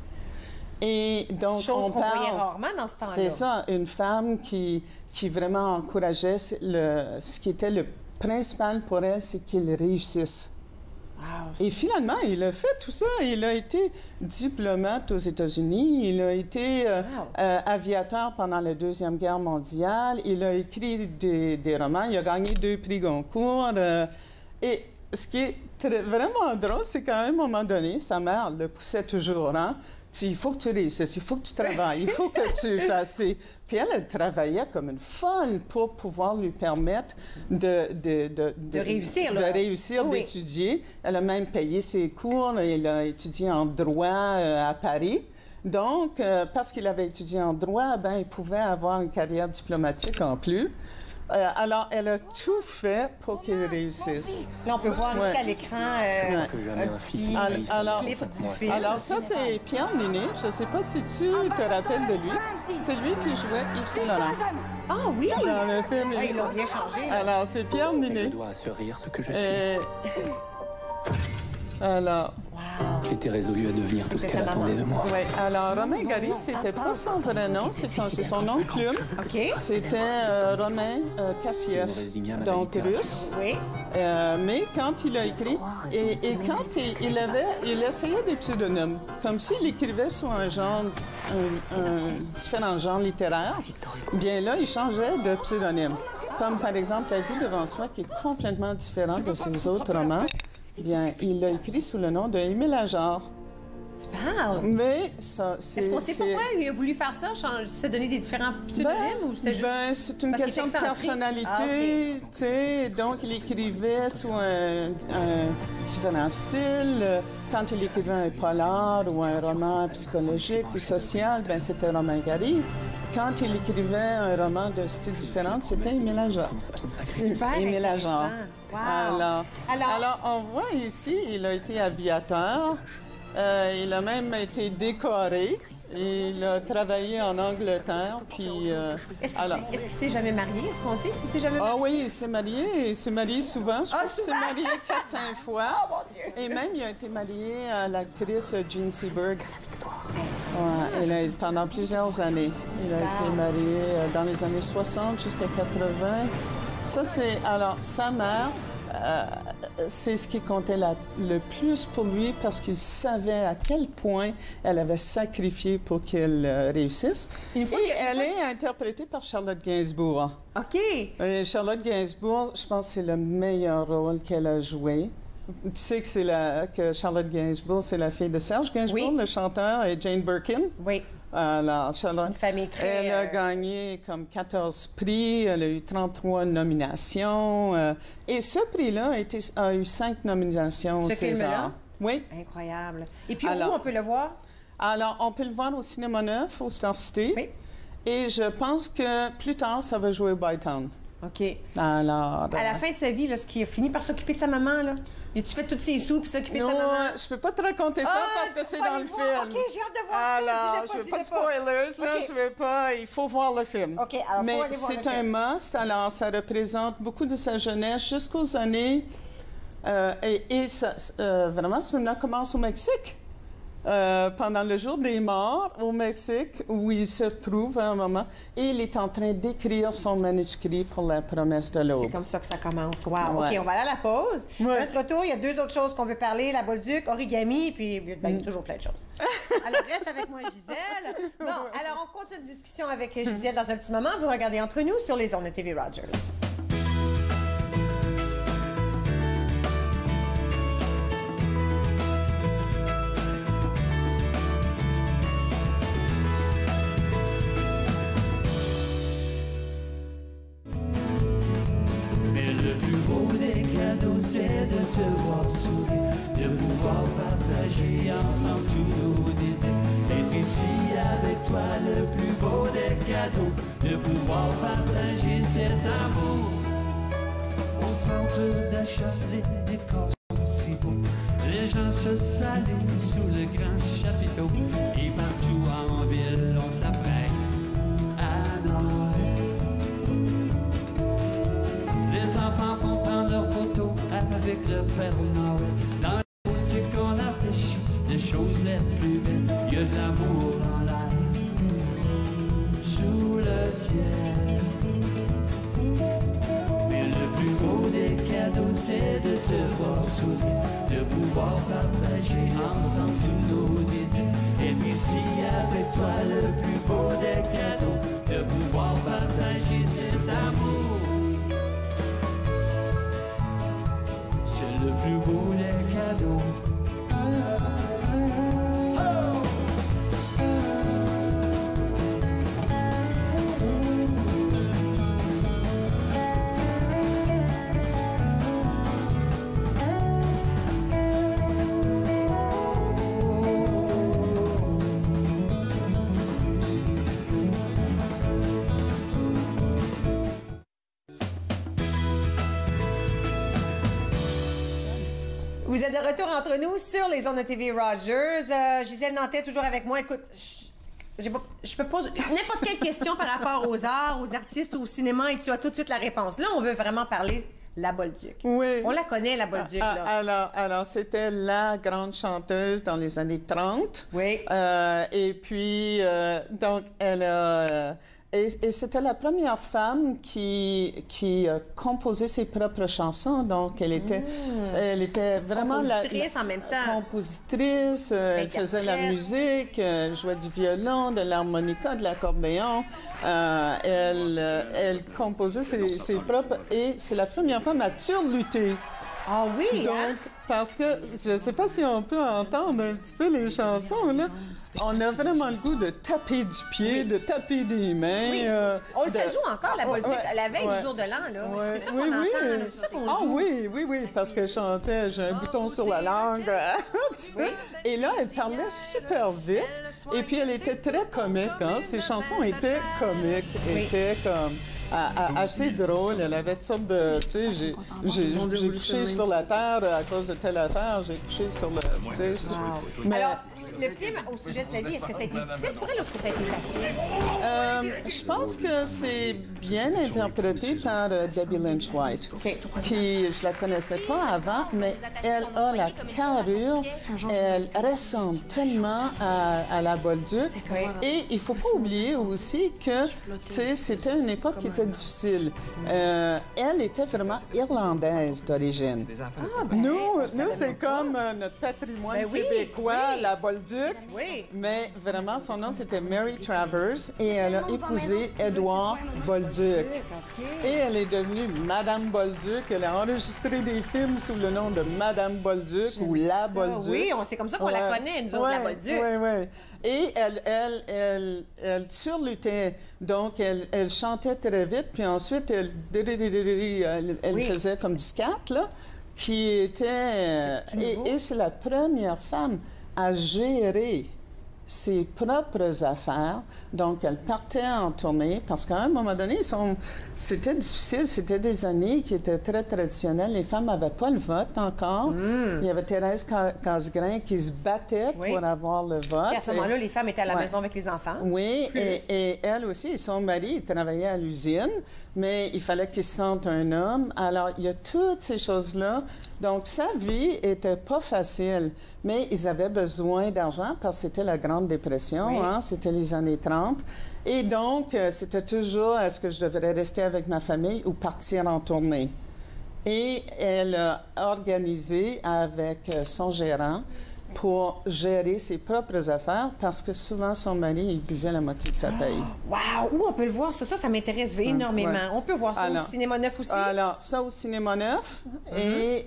Et donc, chose qu'on voyait rarement dans ce temps-là. C'est ça, une femme qui vraiment encourageait ce qui était le principal pour elle, c'est qu'il réussisse. Et finalement, il a fait tout ça. Il a été diplomate aux États-Unis. Il a été aviateur pendant la Deuxième Guerre mondiale. Il a écrit des romans. Il a gagné 2 prix Goncourt. Et ce qui est vraiment drôle, c'est qu'à un moment donné, sa mère le poussait toujours, hein? Il faut que tu réussisses, il faut que tu travailles, il faut que tu fasses. Puis elle travaillait comme une folle pour pouvoir lui permettre de réussir, d'étudier. Elle a même payé ses cours, elle a étudié en droit à Paris. Donc, parce qu'il avait étudié en droit, ben, il pouvait avoir une carrière diplomatique en plus. Alors, elle a tout fait pour qu'il réussisse. Là, on peut voir ici à l'écran un petit clip. Alors, ça, c'est Pierre Ninet. Je ne sais pas si tu te rappelles de lui. C'est lui qui jouait Yves Saint-Laurent. Ah oui! Dans le film. Ils l'ont bien changé. Alors, c'est Pierre Ninet. Je dois se rire ce que je suis. Alors... J'étais résolu à devenir tout ce qu'elle attendait de moi. Oui. Alors, Romain Gary, c'était pas son vrai nom, c'est son nom de plume. OK. C'était Romain Kassiev, donc russe. Oui. Mais quand il a écrit, et quand il essayait des pseudonymes, comme s'il écrivait sous un genre, différent genre littéraire, bien là, il changeait de pseudonyme. Comme par exemple La vie devant soi, qui est complètement différent de ses autres romans. Bien, il l'a écrit sous le nom de Émile Ajar. Tu parles? Mais ça, c'est... Est-ce qu'on sait pourquoi il a voulu faire ça? Se donner des différents pseudonymes ou c'est juste... Ben, c'est une question de personnalité, tu sais. Donc, il écrivait sous un différent style. Quand il écrivait un polar ou un roman psychologique ou social, ben c'était Romain Gary. Quand il écrivait un roman de style différent, c'était Émile Ajar. Super Émile Ajar. Wow. Alors, on voit ici, il a été aviateur. Il a même été décoré. Il a travaillé en Angleterre, puis... Est-ce qu'il s'est jamais marié? Est-ce qu'on sait s'il s'est jamais marié? Ah oui, il s'est marié. Il s'est marié souvent. Je pense qu'il s'est marié 4-5 fois. Oh, mon Dieu! Et même, il a été marié à l'actrice Jean Seberg. Ouais, pendant plusieurs années. Il a été marié dans les années 60 jusqu'à 80. Ça, c'est... Alors, sa mère... c'est ce qui comptait le plus pour lui parce qu'il savait à quel point elle avait sacrifié pour qu'elle réussisse. Et elle est interprétée par Charlotte Gainsbourg. OK. Et Charlotte Gainsbourg, je pense que c'est le meilleur rôle qu'elle a joué. Tu sais que Charlotte Gainsbourg, c'est la fille de Serge Gainsbourg, le chanteur, et Jane Birkin. Oui. Alors, Charlotte, une famille très... Elle a gagné comme 14 prix, elle a eu 33 nominations. Et ce prix-là a eu 5 nominations au César. Ce film-là? Oui. Incroyable. Et puis, où on peut le voir? Alors, on peut le voir au Cinéma Neuf, au Star City. Oui. Et je pense que plus tard, ça va jouer au Bytown. OK. Alors... À la fin de sa vie, là, ce qui a fini par s'occuper de sa maman, là? Et tu fais toutes ses sous puis s'occuper de sa maman? Non, je peux pas te raconter ça parce que c'est dans le film. OK, j'ai hâte de voir ça. Alors, je veux pas de spoilers, là, je veux pas... Il faut voir le film. OK, alors mais c'est un must. Alors, ça représente beaucoup de sa jeunesse jusqu'aux années... vraiment, ce film-là commence au Mexique. Pendant le jour des morts au Mexique, où il se trouve à un moment, et il est en train d'écrire son manuscrit pour La promesse de l'aube. C'est comme ça que ça commence. Wow. Ouais. OK, on va aller à la pause. À notre retour, il y a 2 autres choses qu'on veut parler, la Bolduc, origami, puis il y a toujours plein de choses. Alors, reste avec moi, Gisèle. Bon, alors on continue la discussion avec Gisèle dans un petit moment. Vous regardez Entre nous sur les ondes de TV Rogers. C'est de te voir sourire, de pouvoir partager ensemble tous nos désirs. Être ici avec toi, le plus beau des cadeaux, de pouvoir partager cet amour. Au centre d'achat, les décors sont si beaux, les gens se saluent sous le grand chapiteau. Et partout en ville, on s'apprête à Noël. Les enfants font prendre leurs photos avec le Père Noël. Dans la boutique, on affiche les choses les plus belles. Il y a de l'amour en l'air, sous le ciel. Mais le plus beau des cadeaux, c'est de te voir sourire, de pouvoir partager ensemble tous nos désirs. Être ici avec toi, le plus beau des cadeaux, de pouvoir partager cet amour. le plus beau des cadeaux. Vous êtes de retour entre nous sur les ondes de TV Rogers. Gisèle Nantais, toujours avec moi. Écoute, je peux poser n'importe quelle question par rapport aux arts, aux artistes, au cinéma, et tu as tout de suite la réponse. Là, on veut vraiment parler de la Bolduc. Oui. On la connaît, la Bolduc, là. Alors c'était la grande chanteuse dans les années 30. Oui. Et puis, donc, elle a... Et c'était la première femme qui composait ses propres chansons. Donc, elle était vraiment compositrice en même temps. Compositrice, elle faisait la musique, elle jouait du violon, de l'harmonica, de l'accordéon. Elle composait ses propres... Et c'est la première femme à turluter. Ah oui, donc, parce que, je ne sais pas si on peut entendre un petit peu les chansons, là. On a vraiment le goût de taper du pied, de taper des mains. Oui. On le fait jouer encore, la Bolduc, la veille du jour de l'an, là. Ouais. C'est ça qu'on entend, là. C'est ça qu'on joue. Oui, parce qu'elle chantait « J'ai un bouton sur la langue ». Et là, elle parlait super vite. Et puis, elle était très comique, hein. Ses chansons étaient comiques, étaient comme... assez drôle. Elle avait toutes sortes de... Tu sais, j'ai couché sur la terre à cause de telle affaire, j'ai couché sur le... Tu sais, mais... Alors, le film, au sujet de sa vie, est-ce que ça a été difficile pour elle ou est-ce que ça a été facile? Je pense que c'est bien interprété par Debbie Lynch White, qui, je la connaissais pas avant, mais elle a la carrure, elle ressemble tellement à la Bolduc. Et il faut pas oublier aussi que, tu sais, c'était une époque qui était difficile. Elle était vraiment irlandaise d'origine. Nous, c'est comme notre patrimoine québécois, la Bolduc. Mais vraiment, son nom, c'était Mary Travers et elle a épousé Edward Bolduc. Et elle est devenue Madame Bolduc. Elle a enregistré des films sous le nom de Madame Bolduc ou La Bolduc. Oui, c'est comme ça qu'on la connaît, nous autres, la Bolduc. Oui. Et elle surlutait. Donc, elle chantait très vite, puis ensuite, elle faisait comme du scat, là, qui était... et c'est la première femme à gérer ses propres affaires. Donc, elle partait en tournée parce qu'à un moment donné, c'était difficile. C'était des années qui étaient très traditionnelles. Les femmes n'avaient pas le vote encore. Il y avait Thérèse Casgrain qui se battait pour avoir le vote. Et à ce moment-là, les femmes étaient à la maison avec les enfants. Oui, et elle aussi, son mari, il travaillait à l'usine, mais il fallait qu'il se sente un homme. Alors, il y a toutes ces choses-là. Donc, sa vie était pas facile, mais ils avaient besoin d'argent parce que c'était la Grande Dépression, hein? C'était les années 30. Et donc, c'était toujours, est-ce que je devrais rester avec ma famille ou partir en tournée? Et elle a organisé avec son gérant pour gérer ses propres affaires parce que souvent, son mari, il buvait la moitié de sa paye. Wow! Où on peut le voir? Ça m'intéresse énormément. On peut voir ça au Cinéma Neuf aussi? Alors, ça au Cinéma Neuf et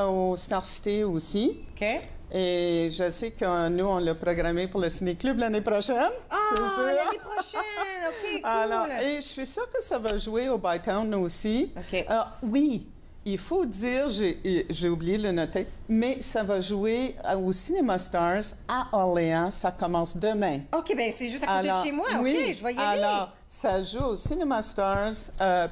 au Star City aussi. OK. Et je sais que nous, on l'a programmé pour le Ciné-Club l'année prochaine. Ah, l'année prochaine! OK, cool! Alors, et je suis sûre que ça va jouer au Bytown aussi. OK. Oui, il faut dire, j'ai oublié de le noter, mais ça va jouer au Cinéma Stars à Orléans. Ça commence demain. OK, bien, c'est juste à côté de chez moi. Oui, OK, je vais y aller. Alors, ça joue au Cinéma Stars.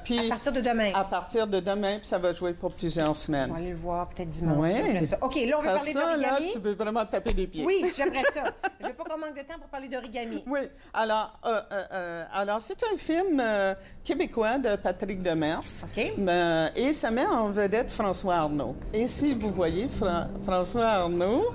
Puis, à partir de demain. À partir de demain, puis ça va jouer pour plusieurs semaines. Je vais aller le voir peut-être dimanche. Oui. Ça. OK, là, on veut parler d'origami. Là, tu veux vraiment taper des pieds. Oui, j'aimerais ça. Je veux pas qu'on manque de temps pour parler d'origami. Oui. Alors c'est un film québécois de Patrick Demers. OK. Et ça met en vedette François Arnault. Et si vous voyez François Arnault,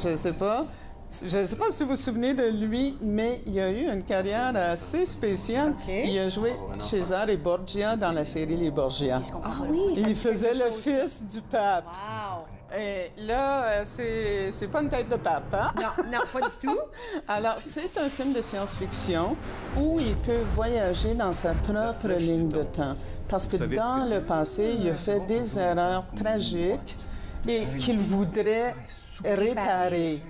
je ne sais pas si vous vous souvenez de lui, mais il a eu une carrière assez spéciale. Il a joué César et Borgia dans la série Les Borgia. Ah oui, il faisait le fils du pape. Wow! Et là, c'est pas une tête de pape, hein? Non, pas du tout. Alors, c'est un film de science-fiction où il peut voyager dans sa propre ligne de temps. Parce que dans le passé, il a fait des erreurs tragiques. et qu'il voudrait réparer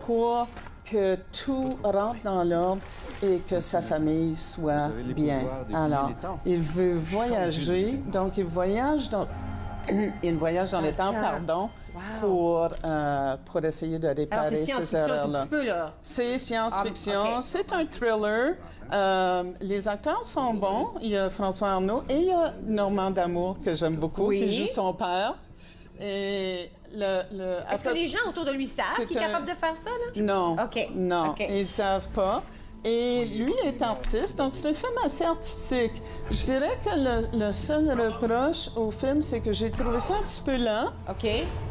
pour que tout rentre dans l'ordre et que sa famille soit bien. Alors, il veut voyager, donc il voyage dans le temps, pardon, pour essayer de réparer ces erreurs-là. C'est science-fiction, c'est un thriller. Les acteurs sont bons. Il y a François Arnault et il y a Normand D'Amour, que j'aime beaucoup, qui joue son père. Et est-ce que les gens autour de lui savent qu'il est capable de faire ça, là? Non. Non, ils ne savent pas. Et lui est artiste, donc c'est un film assez artistique. Je dirais que le seul reproche au film, c'est que j'ai trouvé ça un petit peu lent. OK.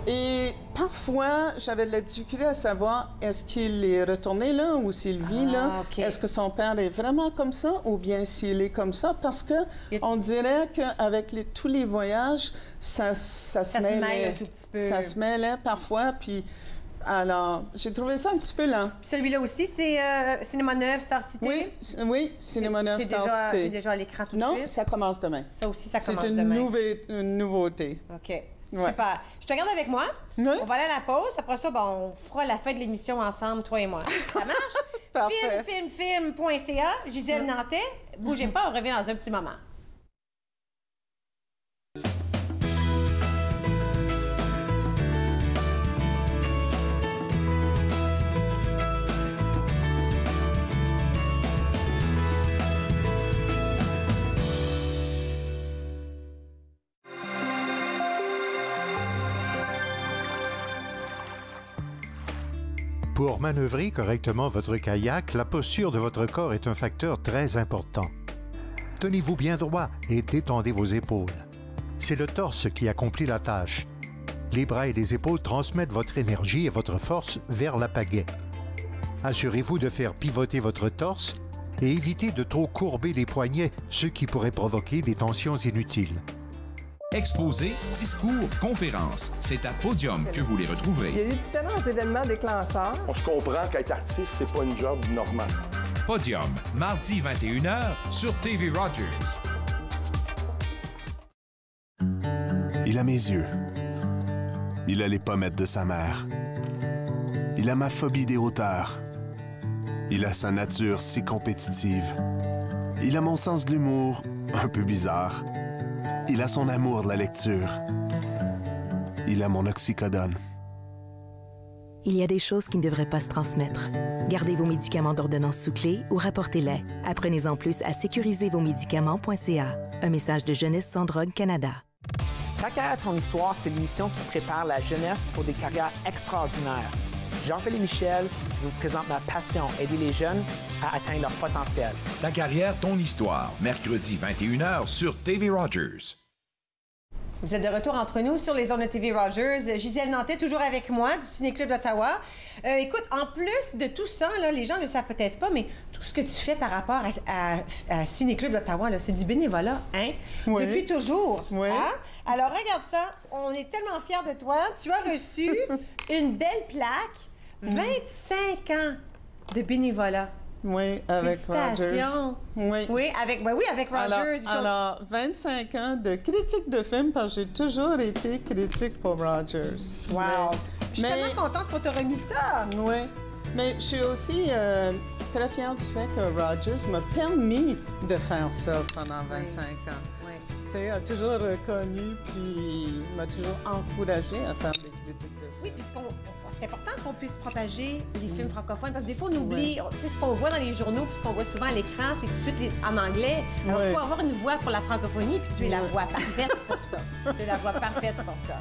Et parfois, j'avais de la difficulté à savoir est-ce qu'il est retourné là ou s'il vit là. Okay. Est-ce que son père est vraiment comme ça ou bien s'il est comme ça? Parce que on dirait qu'avec tous les voyages, ça se mêlait. Un tout petit peu. Ça se mêlait parfois, puis... Alors, j'ai trouvé ça un petit peu lent. Celui-là aussi, c'est Cinéma Neuf, Star City? Oui, Cinéma Neuf, Star City. C'est déjà à l'écran tout de suite? Non, ça commence demain. Ça aussi, ça commence demain. C'est une nouveauté. OK. Super. Je te garde avec moi. Oui. On va aller à la pause. Après ça, on fera la fin de l'émission ensemble, toi et moi. Ça marche? Parfait. Film.ca, Gisèle Nantais. Bougez pas, on revient dans un petit moment. Pour manœuvrer correctement votre kayak, la posture de votre corps est un facteur très important. Tenez-vous bien droit et détendez vos épaules. C'est le torse qui accomplit la tâche. Les bras et les épaules transmettent votre énergie et votre force vers la pagaie. Assurez-vous de faire pivoter votre torse et évitez de trop courber les poignets, ce qui pourrait provoquer des tensions inutiles. Exposés, discours, conférences, c'est à Podium que vous les retrouverez. Il y a eu différents événements déclencheurs. On se comprend qu'être artiste, c'est pas une job normale. Podium, mardi 21h sur TV Rogers. Il a mes yeux. Il a les pommettes de sa mère. Il a ma phobie des hauteurs. Il a sa nature si compétitive. Il a mon sens de l'humour un peu bizarre. Il a son amour de la lecture. Il a mon oxycodone. Il y a des choses qui ne devraient pas se transmettre. Gardez vos médicaments d'ordonnance sous clé ou rapportez-les. Apprenez-en plus à sécurisezvosmédicaments.ca. Un message de Jeunesse sans drogue Canada. Ta carrière, ton histoire, c'est l'émission qui prépare la jeunesse pour des carrières extraordinaires. Jean-Philippe Michel, je vous présente ma passion, aider les jeunes à atteindre leur potentiel. Ta carrière, ton histoire, mercredi 21h sur TV Rogers. Vous êtes de retour entre nous sur les ondes de TV Rogers. Gisèle Nantais, toujours avec moi, du Ciné-Club d'Ottawa. Écoute, en plus de tout ça, là, les gens ne le savent peut-être pas, mais tout ce que tu fais par rapport à Ciné-Club d'Ottawa, c'est du bénévolat, hein? Oui. Depuis toujours. Oui. Hein? Alors, regarde ça. On est tellement fiers de toi. Tu as reçu une belle plaque. 25 ans de bénévolat. Oui, avec Rogers. Oui, avec Rogers. Alors, 25 ans de critique de film, parce que j'ai toujours été critique pour Rogers. Wow! Je suis tellement contente qu'on t'a remis ça. Oui, mais je suis aussi très fière du fait que Rogers m'a permis de faire ça pendant 25 ans. Oui. Tu sais, il a toujours reconnu, puis m'a toujours encouragé à faire des critiques de film. Oui, puis c'est important qu'on puisse propager les films francophones, parce que des fois, on oublie, tu sais, ce qu'on voit dans les journaux, puis ce qu'on voit souvent à l'écran, c'est tout de suite en anglais. Alors, il faut avoir une voix pour la francophonie, puis tu es la voix parfaite pour ça. Tu es la voix parfaite pour ça.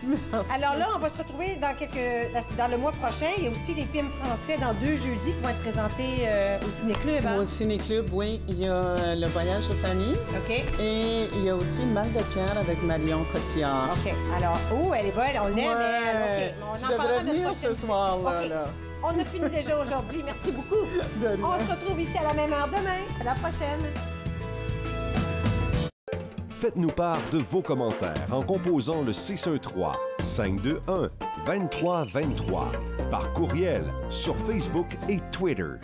Merci. Alors là, on va se retrouver dans le mois prochain. Il y a aussi les films français dans 2 jeudis qui vont être présentés au Ciné-Club. Hein? Au Ciné-Club, oui. Il y a Le Voyage de Fanny. OK. Et il y a aussi Mal de Pierre avec Marion Cotillard. OK. Alors, elle est bonne, on l'aime, elle. OK. Tu devrais venir ce soir-là. Okay. On a fini déjà aujourd'hui. Merci beaucoup. On se retrouve ici à la même heure demain. À la prochaine. Faites-nous part de vos commentaires en composant le 613-521-2323 par courriel sur Facebook et Twitter.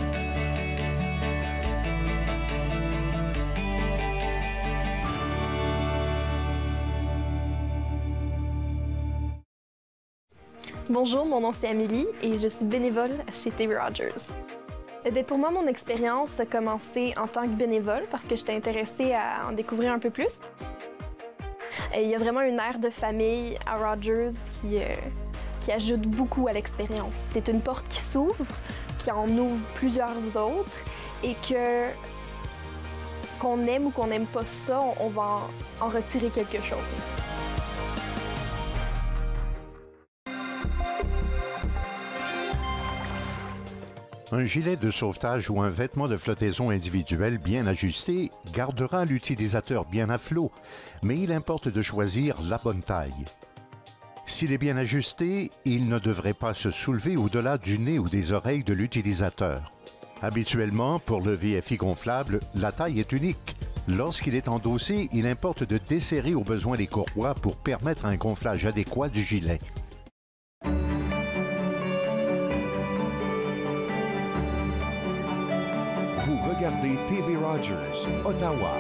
Bonjour, mon nom c'est Amélie et je suis bénévole chez TV Rogers. Pour moi, mon expérience a commencé en tant que bénévole parce que j'étais intéressée à en découvrir un peu plus. Il y a vraiment une aire de famille à Rogers qui ajoute beaucoup à l'expérience. C'est une porte qui s'ouvre, qui en ouvre plusieurs autres et qu'on aime ou qu'on n'aime pas ça, on va en retirer quelque chose. Un gilet de sauvetage ou un vêtement de flottaison individuel bien ajusté gardera l'utilisateur bien à flot, mais il importe de choisir la bonne taille. S'il est bien ajusté, il ne devrait pas se soulever au-delà du nez ou des oreilles de l'utilisateur. Habituellement, pour le VFI gonflable, la taille est unique. Lorsqu'il est endossé, il importe de desserrer au besoin les courroies pour permettre un gonflage adéquat du gilet. Vous regardez TV Rogers, Ottawa.